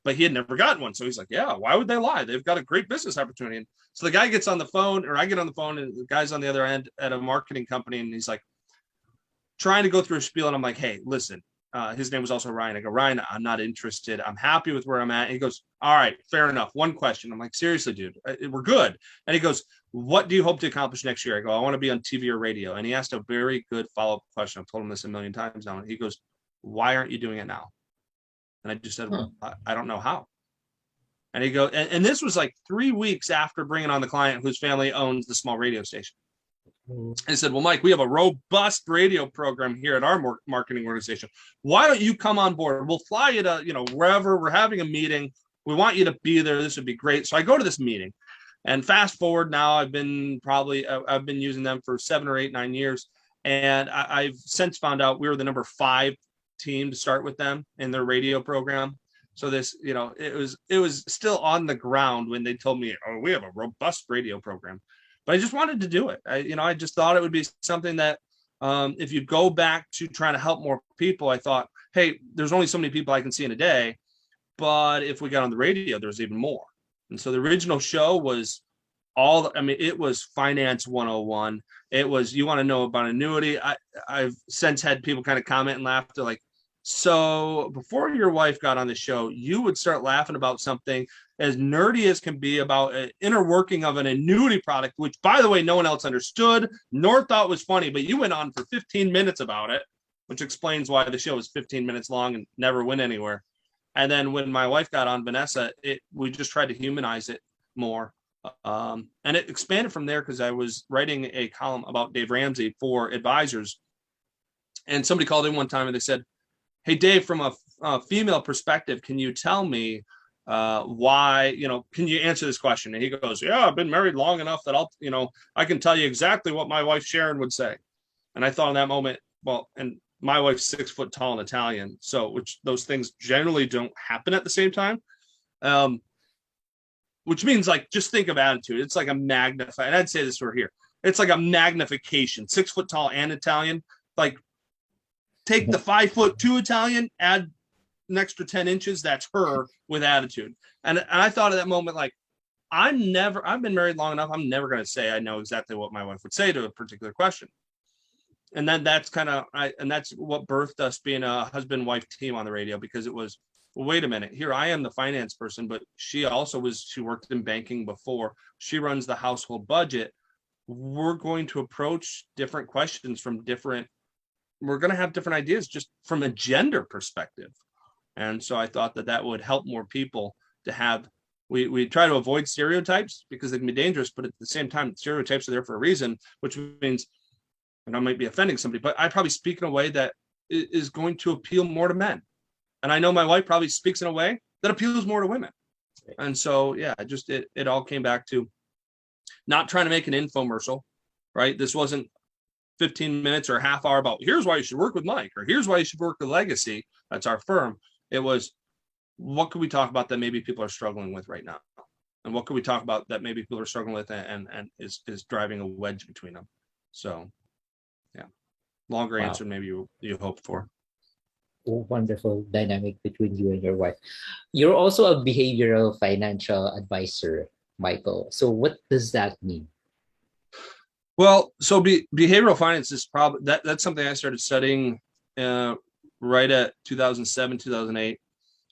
But he had never gotten one. So he's like, yeah, why would they lie? They've got a great business opportunity. And so the guy gets on the phone, or I get on the phone, and the guy's on the other end at a marketing company, and he's like trying to go through a spiel. And I'm like, hey, listen, his name was also Ryan. I go, Ryan, I'm not interested. I'm happy with where I'm at. And he goes, all right, fair enough. One question. I'm like, seriously, dude, we're good. And he goes, what do you hope to accomplish next year? I go, I want to be on TV or radio. And he asked a very good follow-up question. I've told him this a million times now. And he goes, why aren't you doing it now? And I just said, well, I don't know how. And he goes, and this was like 3 weeks after bringing on the client whose family owns the small radio station. I said, well, Mike, we have a robust radio program here at our marketing organization. Why don't you come on board? We'll fly you to, wherever. We're having a meeting. We want you to be there. This would be great. So I go to this meeting, and fast forward now, I've been using them for 7 or 8, 9 years. And I've since found out we were the number 5 team to start with them in their radio program. So this, it was still on the ground when they told me, oh, we have a robust radio program. But I just wanted to do it. I just thought it would be something that if you go back to trying to help more people, I thought, hey, there's only so many people I can see in a day. But if we got on the radio, there's even more. And so the original show was it was Finance 101. It was, you want to know about annuity. I've since had people kind of comment and laugh. They're like, so before your wife got on the show, you would start laughing about something as nerdy as can be about an inner working of an annuity product, which, by the way, no one else understood nor thought was funny, but you went on for 15 minutes about it, which explains why the show is 15 minutes long and never went anywhere. And then when my wife got on, Vanessa, we just tried to humanize it more. And it expanded from there, because I was writing a column about Dave Ramsey for advisors. And somebody called in one time and they said, hey, Dave, from a female perspective, can you tell me why, can you answer this question? And he goes, yeah, I've been married long enough that I can tell you exactly what my wife Sharon would say. And I thought in that moment, well, and my wife's 6 foot tall and Italian, so which those things generally don't happen at the same time. Which means, like, just think of attitude. It's like a magnify. And I'd say this over here. It's like a magnification. 6 foot tall and Italian. Like, take the 5'2" Italian, add an extra 10 inches. That's her with attitude. And I thought at that moment, like, I've been married long enough. I'm never going to say I know exactly what my wife would say to a particular question. And then that's that's what birthed us being a husband-wife team on the radio, because it was, well, wait a minute, here I am the finance person, but she worked in banking before. She runs the household budget. We're going to approach different questions we're going to have different ideas just from a gender perspective. And so I thought that would help more people to have, we try to avoid stereotypes because they can be dangerous, but at the same time, stereotypes are there for a reason, which means, and I might be offending somebody, but I probably speak in a way that is going to appeal more to men. And I know my wife probably speaks in a way that appeals more to women. And so, yeah, it all came back to not trying to make an infomercial, right? This wasn't 15 minutes or a half hour about here's why you should work with Mike, or here's why you should work with Legacy. That's our firm. It was, what could we talk about that maybe people are struggling with right now? And what could we talk about that maybe people are struggling with and is driving a wedge between them? So, yeah, longer answer maybe you hoped for.
Wonderful dynamic between you and your wife. You're also a behavioral financial advisor, Michael. So what does that mean?
Well, so behavioral finance is probably that's something I started studying right at 2007, 2008,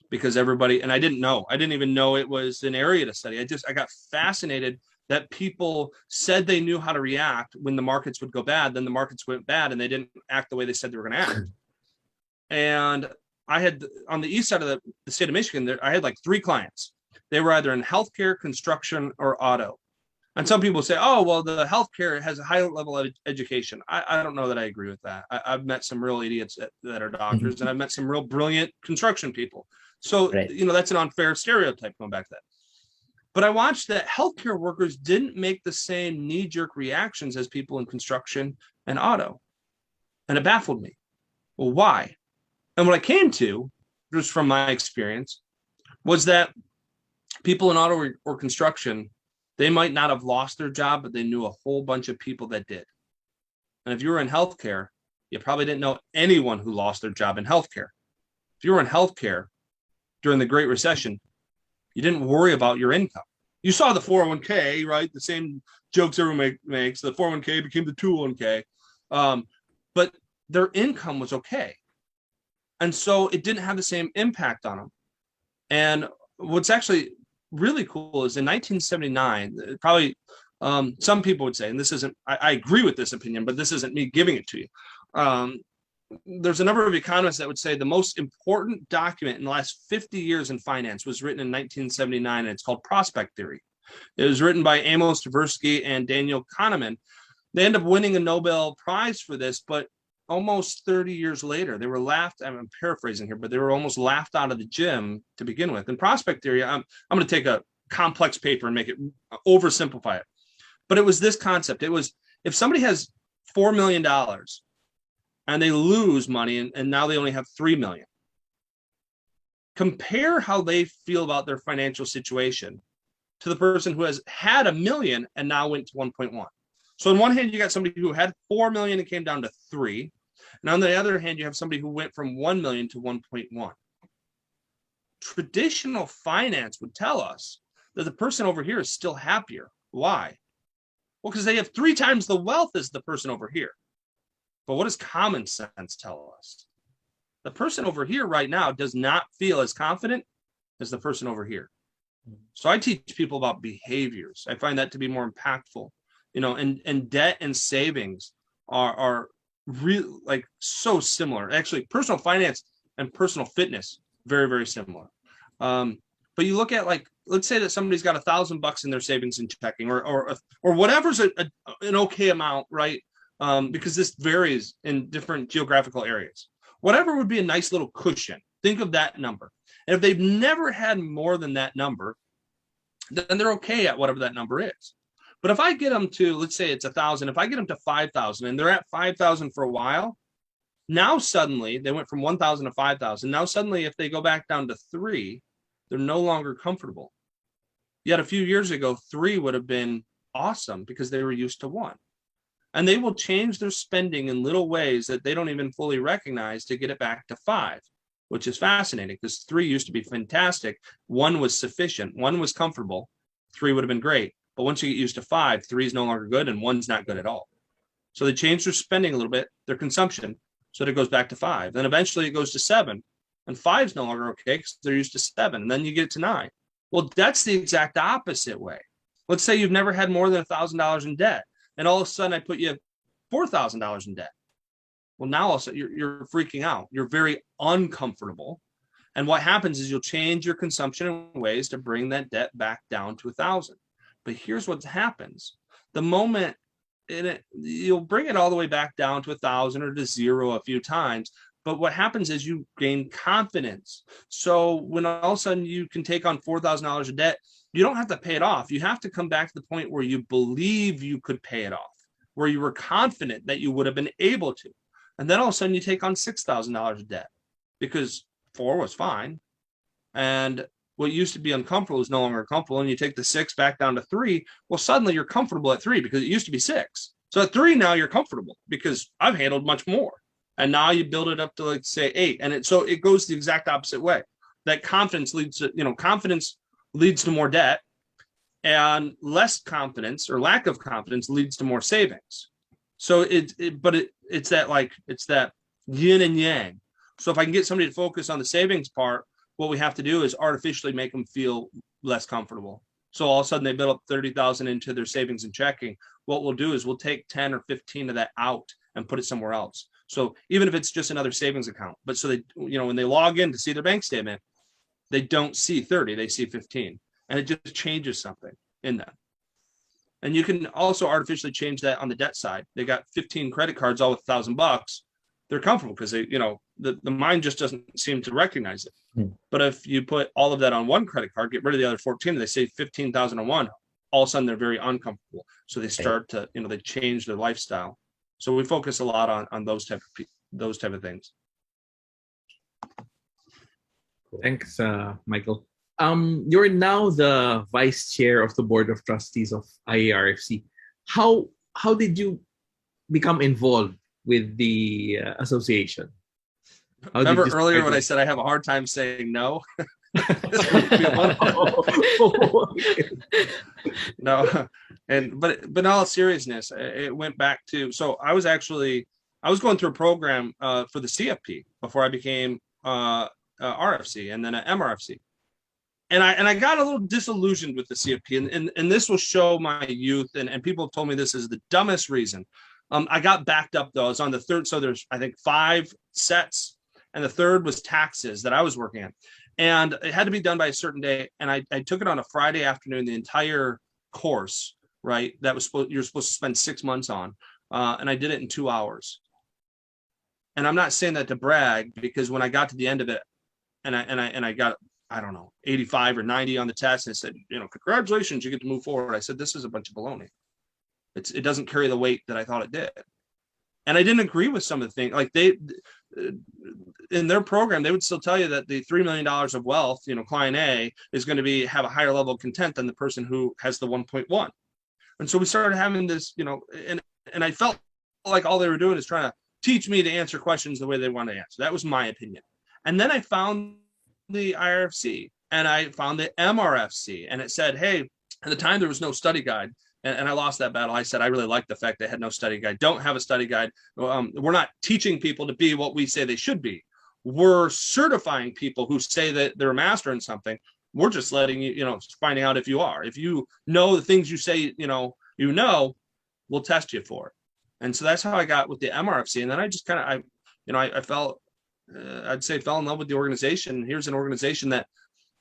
because everybody, and I didn't even know it was an area to study. I got fascinated that people said they knew how to react when the markets would go bad, then the markets went bad and they didn't act the way they said they were going to act. And I had, on the east side of the state of Michigan, I had like 3 clients. They were either in healthcare, construction, or auto. And some people say, oh, well, the healthcare has a high level of education. I don't know that I agree with that. I've met some real idiots that are doctors, and I've met some real brilliant construction people. So,
right.
That's an unfair stereotype going back to that. But I watched that healthcare workers didn't make the same knee-jerk reactions as people in construction and auto. And it baffled me. Well, why? And what I came to, just from my experience, was that people in auto or construction, they might not have lost their job, but they knew a whole bunch of people that did. And if you were in healthcare, you probably didn't know anyone who lost their job in healthcare. If you were in healthcare during the Great Recession, you didn't worry about your income. You saw the 401k, right? The same jokes everyone makes. The 401k became the 201k. But their income was okay. And so it didn't have the same impact on them. And what's actually really cool is in 1979, probably some people would say, and this isn't, I agree with this opinion, but this isn't me giving it to you. There's a number of economists that would say the most important document in the last 50 years in finance was written in 1979, and it's called Prospect Theory. It was written by Amos Tversky and Daniel Kahneman. They end up winning a Nobel Prize for this, but almost 30 years later, they were laughed, I'm paraphrasing here, but they were almost laughed out of the gym to begin with. In Prospect Theory, I'm going to take a complex paper and make it oversimplify it. But it was this concept. It was, if somebody has $4 million and they lose money and now they only have 3 million, compare how they feel about their financial situation to the person who has had $1 million and now went to 1.1. So on one hand, you got somebody who had 4 million and came down to 3. And on the other hand, you have somebody who went from 1 million to 1.1. Traditional finance would tell us that the person over here is still happier. Why? Well, because they have 3 times the wealth as the person over here. But what does common sense tell us? The person over here right now does not feel as confident as the person over here. So I teach people about behaviors. I find that to be more impactful. And debt and savings are really like so similar. Actually, personal finance and personal fitness, very, very similar. But you look at, like, let's say that somebody's got $1,000 in their savings and checking, or whatever's an okay amount, right? Because this varies in different geographical areas. Whatever would be a nice little cushion. Think of that number. And if they've never had more than that number, then they're okay at whatever that number is. But if I get them to, let's say it's 1,000, if I get them to 5,000 and they're at 5,000 for a while, now suddenly they went from 1,000 to 5,000. Now suddenly if they go back down to 3, they're no longer comfortable. Yet a few years ago, 3 would have been awesome because they were used to 1. And they will change their spending in little ways that they don't even fully recognize to get it back to 5, which is fascinating because 3 used to be fantastic. 1 was sufficient. 1 was comfortable. 3 would have been great. But once you get used to 5, 3 is no longer good and 1's not good at all. So they change their spending a little bit, their consumption, so that it goes back to 5. Then eventually it goes to 7, and 5's no longer okay because they're used to 7. And then you get to 9. Well, that's the exact opposite way. Let's say you've never had more than $1,000 in debt, and all of a sudden I put you $4,000 in debt. Well, now also you're freaking out. You're very uncomfortable. And what happens is you'll change your consumption in ways to bring that debt back down to 1,000. But here's what happens. The moment you'll bring it all the way back down to 1,000 or to 0 a few times. But what happens is you gain confidence. So when all of a sudden you can take on $4,000 of debt, you don't have to pay it off. You have to come back to the point where you believe you could pay it off, where you were confident that you would have been able to. And then all of a sudden you take on $6,000 of debt because 4 was fine. And what used to be uncomfortable is no longer comfortable. And you take the 6 back down to 3. Well, suddenly you're comfortable at 3 because it used to be 6. So at 3 now you're comfortable because I've handled much more. And now you build it up to, like, say, 8. And so it goes the exact opposite way. That confidence leads to more debt, and less confidence or lack of confidence leads to more savings. So it's that yin and yang. So if I can get somebody to focus on the savings part, what we have to do is artificially make them feel less comfortable. So all of a sudden they build up 30,000 into their savings and checking. What we'll do is we'll take 10 or 15 of that out and put it somewhere else. So even if it's just another savings account, but so they, when they log in to see their bank statement, they don't see 30, they see 15, and it just changes something in that. And you can also artificially change that on the debt side. They got 15 credit cards, all with $1,000. They're comfortable because they, the mind just doesn't seem to recognize it. But if you put all of that on one credit card, get rid of the other 14, and they save 15,000 on one, all of a sudden they're very uncomfortable. So they start to, they change their lifestyle. So we focus a lot on those type of things.
Thanks, Michael. You're now the vice chair of the board of trustees of IARFC. How did you become involved with the association?
Remember earlier when I said I have a hard time saying no? No, but in all seriousness, it went back to, so I was going through a program for the CFP before I became RFC and then an MRFC. And I got a little disillusioned with the CFP, and this will show my youth, and people have told me this is the dumbest reason. I got backed up though. I was on the third, so there's I think 5 sets, and the third was taxes that I was working on. And it had to be done by a certain day. And I took it on a Friday afternoon, the entire course, right? That was you're supposed to spend 6 months on. And I did it in 2 hours. And I'm not saying that to brag, because when I got to the end of it and I got, I don't know, 85 or 90 on the test, and it said, congratulations, you get to move forward. I said, this is a bunch of baloney. It doesn't carry the weight that I thought it did. And I didn't agree with some of the things. Like in their program, they would still tell you that the $3 million of wealth, client A is going to have a higher level of content than the person who has the 1.1. And so we started having this, and I felt like all they were doing is trying to teach me to answer questions the way they want to answer. That was my opinion. And then I found the IRFC and I found the MRFC, and it said, hey, at the time there was no study guide. And I lost that battle. I said, I really like the fact they had no study guide. Don't have a study guide. We're not teaching people to be what we say they should be. We're certifying people who say that they're a master in something. We're just letting you, finding out if you are. If you know the things you say, we'll test you for it. And so that's how I got with the MRFC. And then I just kind of, I fell in love with the organization. Here's an organization that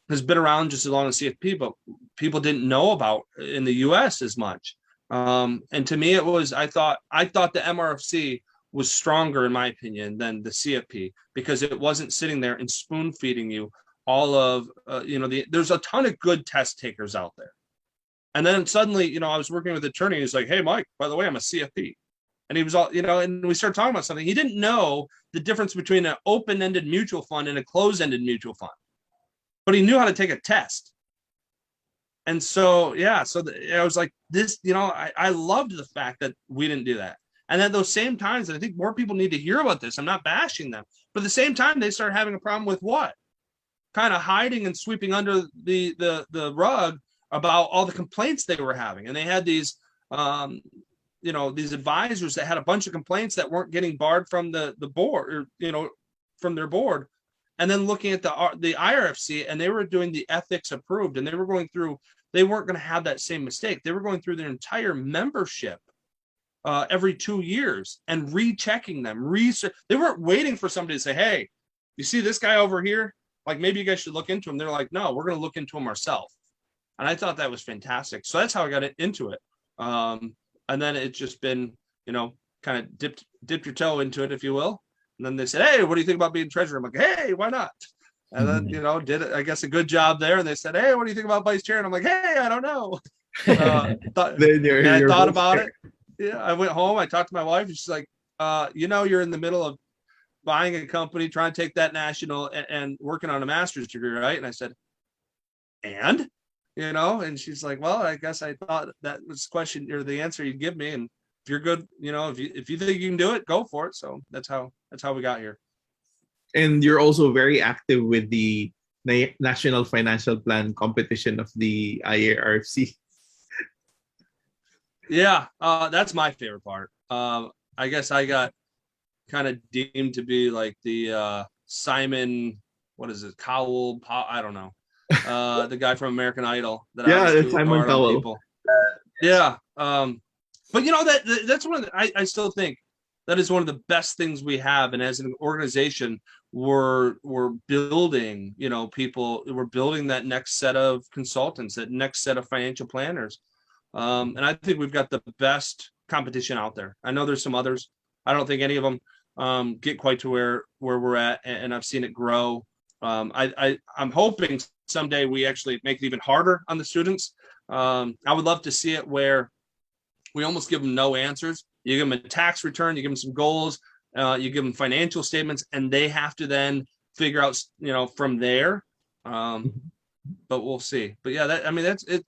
has been around just as long as CFP, but people didn't know about in the US as much. And to me, I thought the MRFC was stronger, in my opinion, than the CFP, because it wasn't sitting there and spoon feeding you all of, there's a ton of good test takers out there. And then suddenly, I was working with an attorney, and he's like, hey, Mike, by the way, I'm a CFP. And he was all, and we started talking about something. He didn't know the difference between an open-ended mutual fund and a closed-ended mutual fund, but he knew how to take a test. And so, I was like, this, I loved the fact that we didn't do that. And at those same times, and I think more people need to hear about this, I'm not bashing them, but at the same time, they started having a problem with what? Kind of hiding and sweeping under the rug about all the complaints they were having. And they had these, these advisors that had a bunch of complaints that weren't getting barred from the board, or, from their board. And then looking at the IRFC, and they were doing the ethics approved, and they weren't going to have that same mistake. They were going through their entire membership every 2 years and rechecking them. They weren't waiting for somebody to say, hey, you see this guy over here? Like, maybe you guys should look into him. They're like, no, we're going to look into him ourselves. And I thought that was fantastic. So that's how I got into it. And then it's just been, kind of dipped your toe into it, if you will. And then they said, hey, what do you think about being treasurer? I'm like, hey, why not? And then, did, I guess, a good job there. And they said, hey, what do you think about vice chair? And I'm like, hey, I don't know. I thought about it. Yeah, I went home. I talked to my wife, and she's like, you're in the middle of buying a company, trying to take that national, and working on a master's degree, right? And I said, and she's like, well, I guess I thought that was the question or the answer you'd give me. And if you're good, if you think you can do it, go for it. So that's how we got here.
And you're also very active with the National Financial Plan competition of the IARFC.
Yeah, that's my favorite part. I guess I got kind of deemed to be like the Simon, what is it, Cowell? I don't know. The guy from American Idol.
It's Simon Cowell.
Yeah. But that's one of the, I still think that is one of the best things we have. And as an organization, we're building, we're building that next set of consultants, that next set of financial planners. And I think we've got the best competition out there. I know there's some others. I don't think any of them get quite to where we're at, and I've seen it grow. I'm hoping someday we actually make it even harder on the students. I would love to see it where we almost give them no answers. You give them a tax return, you give them some goals, you give them financial statements, and they have to then figure out, from there. But we'll see. But yeah, that's it.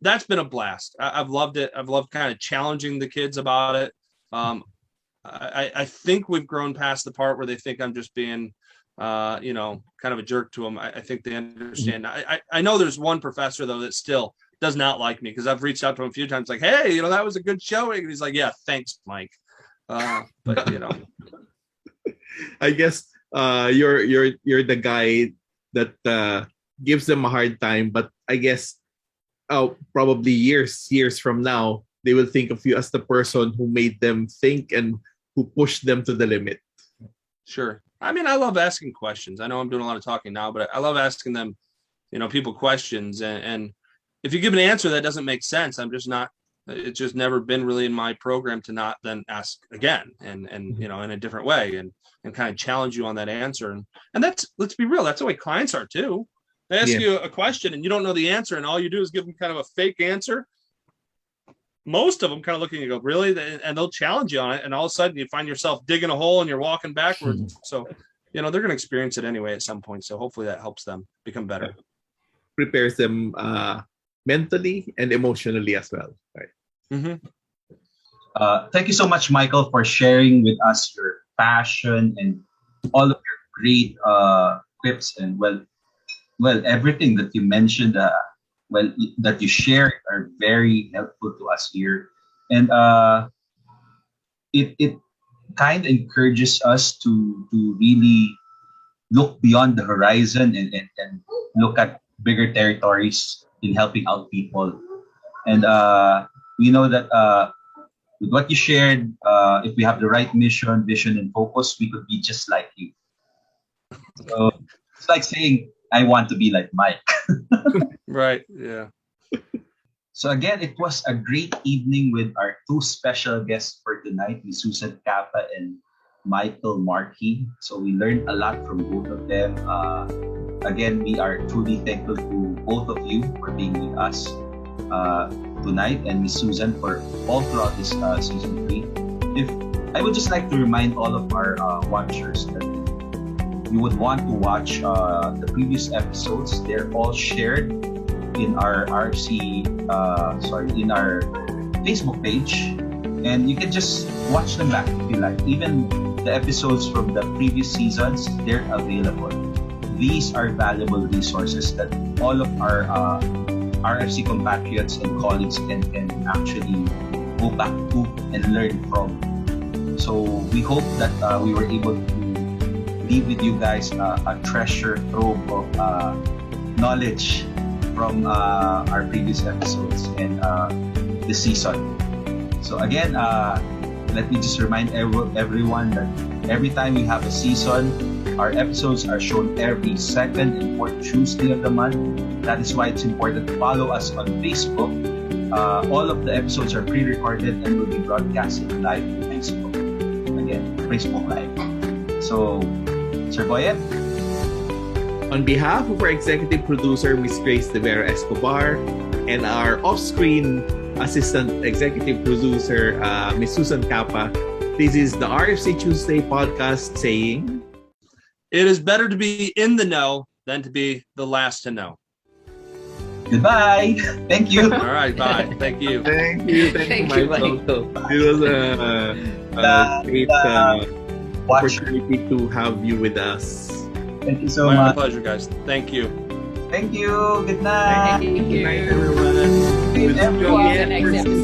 That's been a blast. I've loved it. I've loved kind of challenging the kids about it. I think we've grown past the part where they think I'm just being, kind of a jerk to them. I think they understand. I know there's one professor though that still does not like me, because I've reached out to him a few times, like, hey, that was a good showing. And he's like, yeah, thanks, Mike. But
I guess you're the guy that gives them a hard time, but I guess probably years from now, they will think of you as the person who made them think and who pushed them to the limit.
Sure. I mean, I love asking questions. I know I'm doing a lot of talking now, but I love asking them, people questions. And if you give an answer that doesn't make sense, it's just never been really in my program to not then ask again and in a different way and kind of challenge you on that answer. And that's, let's be real, that's the way clients are too. They ask you a question and you don't know the answer, and all you do is give them kind of a fake answer. Most of them kind of look at you and go, really? And they'll challenge you on it. And all of a sudden you find yourself digging a hole and you're walking backwards. So, they're going to experience it anyway at some point. So hopefully that helps them become better.
Prepares them mentally and emotionally as well. Right.
Mm-hmm.
Thank you so much, Michael, for sharing with us your passion and all of your great tips and everything that you mentioned. That you shared are very helpful to us here, and it kind of encourages us to really look beyond the horizon and look at bigger territories in helping out people. And we know that with what you shared, if we have the right mission, vision, and focus, we could be just like you. So it's like saying, I want to be like Mike.
Right. Yeah.
So again, it was a great evening with our two special guests for tonight, Ms. Susan Capa and Michael Markey. So we learned a lot from both of them. Again, we are truly thankful to both of you for being with us tonight, and Ms. Susan for all throughout this season 3. If I would just like to remind all of our watchers that you would want to watch the previous episodes. They're all shared in our in our Facebook page, and you can just watch them back if you like. Even the episodes from the previous seasons, they're available. These are valuable resources that all of our RFC compatriots and colleagues can actually go back to and learn from. So we hope that we were able to leave with you guys a treasure trove of knowledge from our previous episodes and the season. So again, let me just remind everyone that every time we have a season, our episodes are shown every second and fourth Tuesday of the month. That is why it's important to follow us on Facebook. All of the episodes are pre-recorded and will be broadcasted live on Facebook. Again, Facebook Live. So, Sir Boyet?
On behalf of our executive producer, Ms. Grace De Vera Escobar, and our off-screen assistant executive producer, Ms. Susan Capa, this is the RFC Tuesday podcast saying,
It is better to be in the know than to be the last to know.
Goodbye. Thank you.
All right, bye. Thank you.
Thank you, Michael. It was a great opportunity to have you with us.
Thank you so
My
much.
pleasure, guys. Thank you.
Thank you. Good night.
Thank you.
Good night, everyone.
Good
We'll see you
everyone.
again
Next
for
episode.